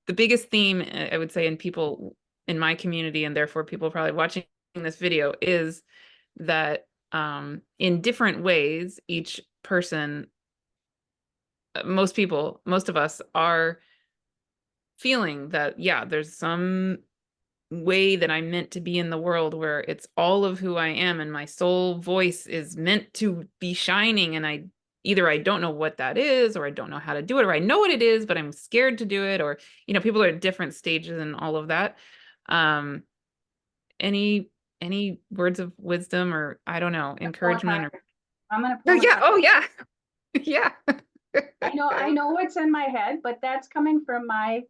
the biggest theme I would say in people in my community and therefore people probably watching this video is that in different ways, each person, most people, most of us are feeling that, yeah, there's some way that I'm meant to be in the world where it's all of who I am and my soul voice is meant to be shining. And I don't know what that is, or I don't know how to do it, or I know what it is, but I'm scared to do it, or, people are at different stages and all of that. Um, any any words of wisdom or I don't know, Pull a encouragement or card. I'm gonna oh pull a yeah, card. oh yeah. Yeah. I know what's in my head, but that's coming from my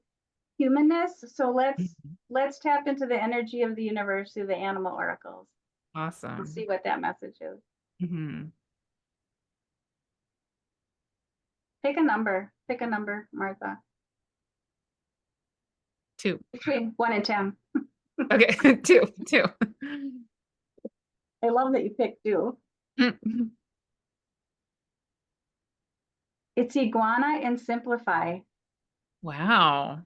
humanness. So let's tap into the energy of the universe through the animal oracles. We'll see Awesome. what that message is. Mhm. Pick a number. Pick a number, Martha. 2. Between 1 and 10. Okay. 2. I love that you picked two. It's iguana and simplify. Wow.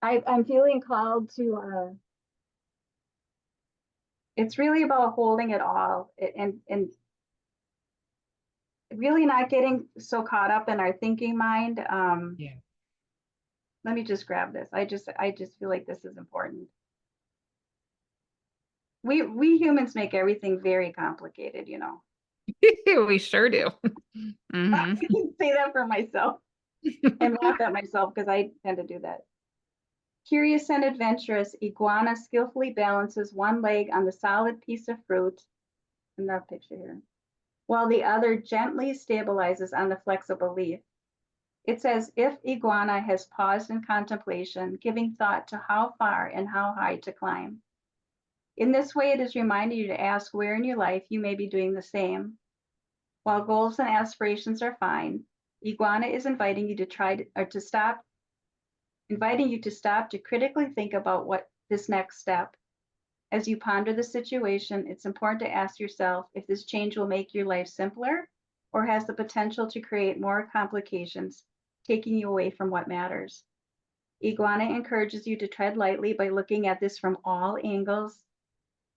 I'm feeling called to it's really about holding it all, and really not getting so caught up in our thinking mind. Yeah. Let me just grab this. I just feel like this is important. We humans make everything very complicated. We sure do. I Hmm. can say that for myself and laugh at myself because I tend to do that. Curious and adventurous, iguana skillfully balances one leg on the solid piece of fruit in that picture here, while the other gently stabilizes on the flexible leaf. It's as if iguana has paused in contemplation, giving thought to how far and how high to climb. In this way, it is reminding you to ask where in your life you may be doing the same. While goals and aspirations are fine, Iguana is inviting you to stop to critically think about what this next step. As you ponder the situation, it's important to ask yourself if this change will make your life simpler or has the potential to create more complications, taking you away from what matters. Iguana encourages you to tread lightly by looking at this from all angles.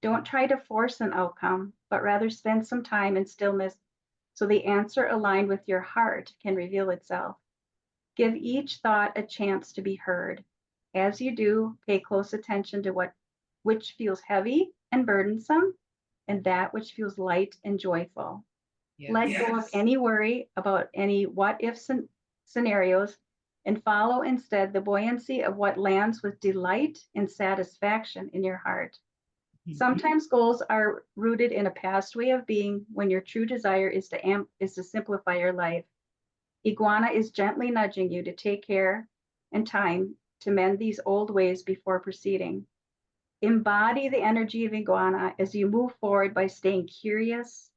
Don't try to force an outcome, but rather spend some time in stillness so the answer aligned with your heart can reveal itself. Give each thought a chance to be heard. As you do, pay close attention to which feels heavy and burdensome and that which feels light and joyful. Let Yes. go of any worry about any what if scenarios and follow instead the buoyancy of what lands with delight and satisfaction in your heart. Sometimes goals are rooted in a past way of being when your true desire is to simplify your life. Iguana is gently nudging you to take care and time to mend these old ways before proceeding. Embody the energy of Iguana as you move forward by staying curious,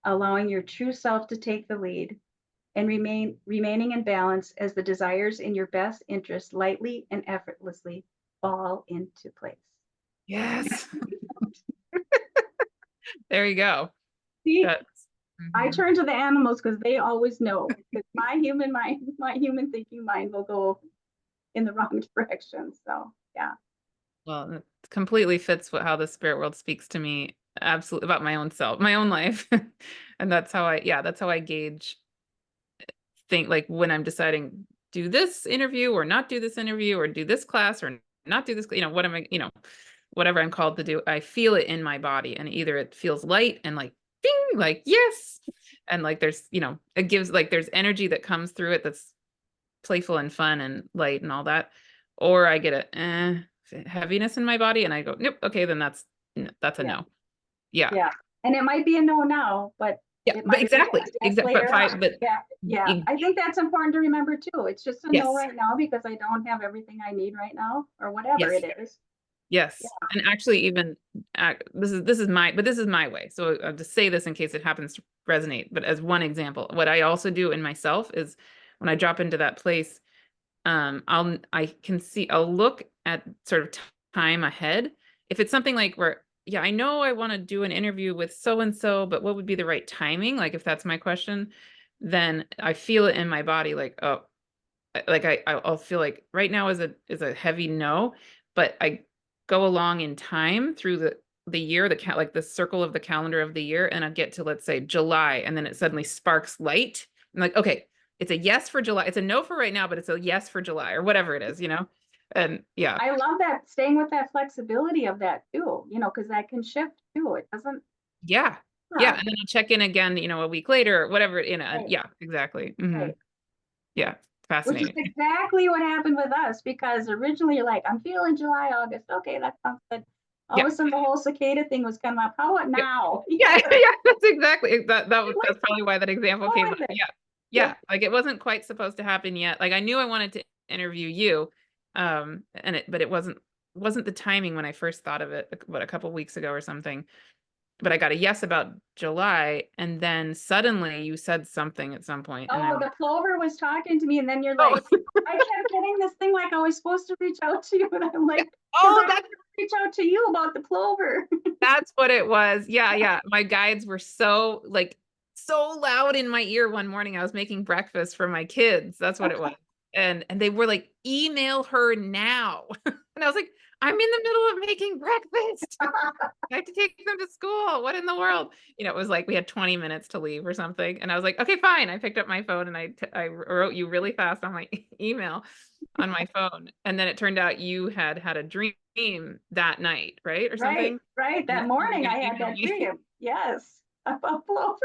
allowing your true self to take the lead, and remaining in balance as the desires in your best interest lightly and effortlessly fall into place. Yes. There you go. See, That's I mhm. turn to the animals because they always know. Because my human mind, my human thinking mind will go in the wrong direction. So yeah. Well, it completely fits how the spirit world speaks to me absolutely about my own self, my own life. And that's how I gauge think like when I'm deciding do this interview or not do this interview or do this class or not do this, what am I, whatever I'm called to do, I feel it in my body and either it feels light and like ding, like yes. And like there's, it gives like there's energy that comes through it that's playful and fun and light and all that. Or I get a heaviness in my body and I go, nope, okay, then that's a Yeah. no. Yeah. Yeah. And it might be a no now, but Yeah. it But might be a exactly. yes Exactly. But later on. five, but Yeah. Yeah. e- I think that's important to remember too. It's just a no yes. right now because I don't have everything I need right now or whatever Yes. it is. Yeah. Yes. And actually even this is my way. So to say this in case it happens to resonate, but as one example, what I also do in myself is when I drop into that place, I'll look at sort of time ahead. If it's something like where, yeah, I know I want to do an interview with so and so, but what would be the right timing? Like if that's my question, then I feel it in my body like, oh, like I'll feel like right now is a heavy no, but I go along in time through the year, like the circle of the calendar of the year, and I get to let's say July, and then it suddenly sparks light. I'm like, okay, it's a yes for July. It's a no for right now, but it's a yes for July or whatever it is. And yeah, I love that staying with that flexibility of that too, because that can shift too. It doesn't, yeah, yeah. yeah, And then I'll check in again, a week later or whatever. And right, yeah, exactly. Hmm. right. Yeah, Which is fascinating. exactly what happened with us because originally you're like, I'm feeling July, August. Okay, that sounds good. All Yeah. of a sudden the whole cicada thing was coming up. How about Yeah. now? Yeah, yeah, that's exactly Let's that's probably why that example go came up. with it. Yeah. Yeah. Yeah, like it wasn't quite supposed to happen yet. Like I knew I wanted to interview you, but it wasn't the timing when I first thought of it, like, what, a couple weeks ago or something. But I got a yes about July, and then suddenly you said something at some point, and I Oh, went, the plover was talking to me, and then you're "Oh, like, I kept getting this thing like I was supposed to reach out to you, and I'm yeah. like, because Oh, I was going to reach out to you about the plover. that's what it was. Yeah, yeah. My guides were so loud in my ear one morning. I was making breakfast for my kids. That's what it was. And they were like, email her now. And I was like, I'm in the middle of making breakfast. I have to take them to school. What in the world? It was like we had 20 minutes to leave or something. And I was like, okay, fine. I picked up my phone and I wrote you really fast on my email on my phone. And then it turned out you had had a dream that night, right? Or Right, something. right. And That that you were morning going I to had email that me. dream. Yes, about plover.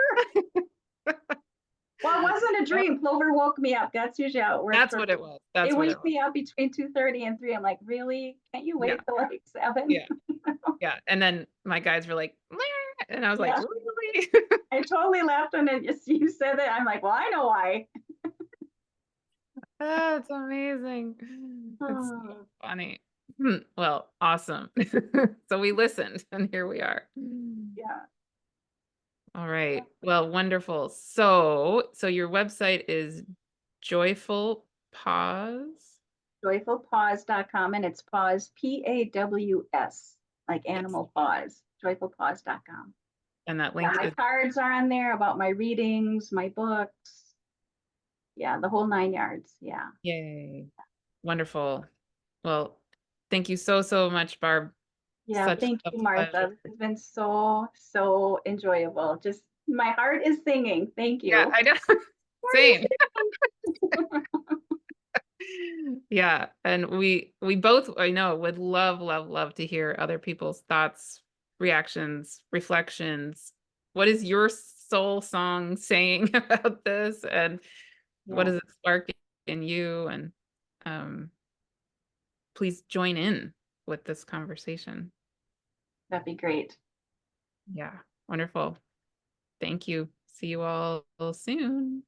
Well, it wasn't a dream. Plover woke me up. That's usually how it works That's for what me. it was. They That's what it wake was. me up between 2:30 and 3. I'm like, really? Can't you Yeah. wait till like 7? Yeah. Yeah. And then my guides were like, "Meh," and I was like, Yeah, really? I totally laughed when you said that. I'm like, well, I know why. Oh, it's amazing. It's so funny. Well, awesome. So we listened and here we are. Yeah. All Yeah. right. Well, wonderful. So your website is Joyful Pause. Joyfulpaws.com, and it's paws, Paws, like Yes. animal paws, joyfulpaws.com. And that Yeah, link my is cards are on there about my readings, my books. Yeah, the whole 9 yards. Yeah. yay. Wonderful. Well, thank you so, so much, Barb. Yeah. Such Thank a you, pleasure. Martha. This has been so, so enjoyable. Just my heart is singing. Thank Yeah, you. I know. Heart is Same. singing. Yeah, and we both, I know, would love, love, love to hear other people's thoughts, reactions, reflections. What is your soul song saying about this, and what Yeah, does it spark in you? And um, please join in with this conversation. that'd be great. Yeah, wonderful. Thank you. See you all soon.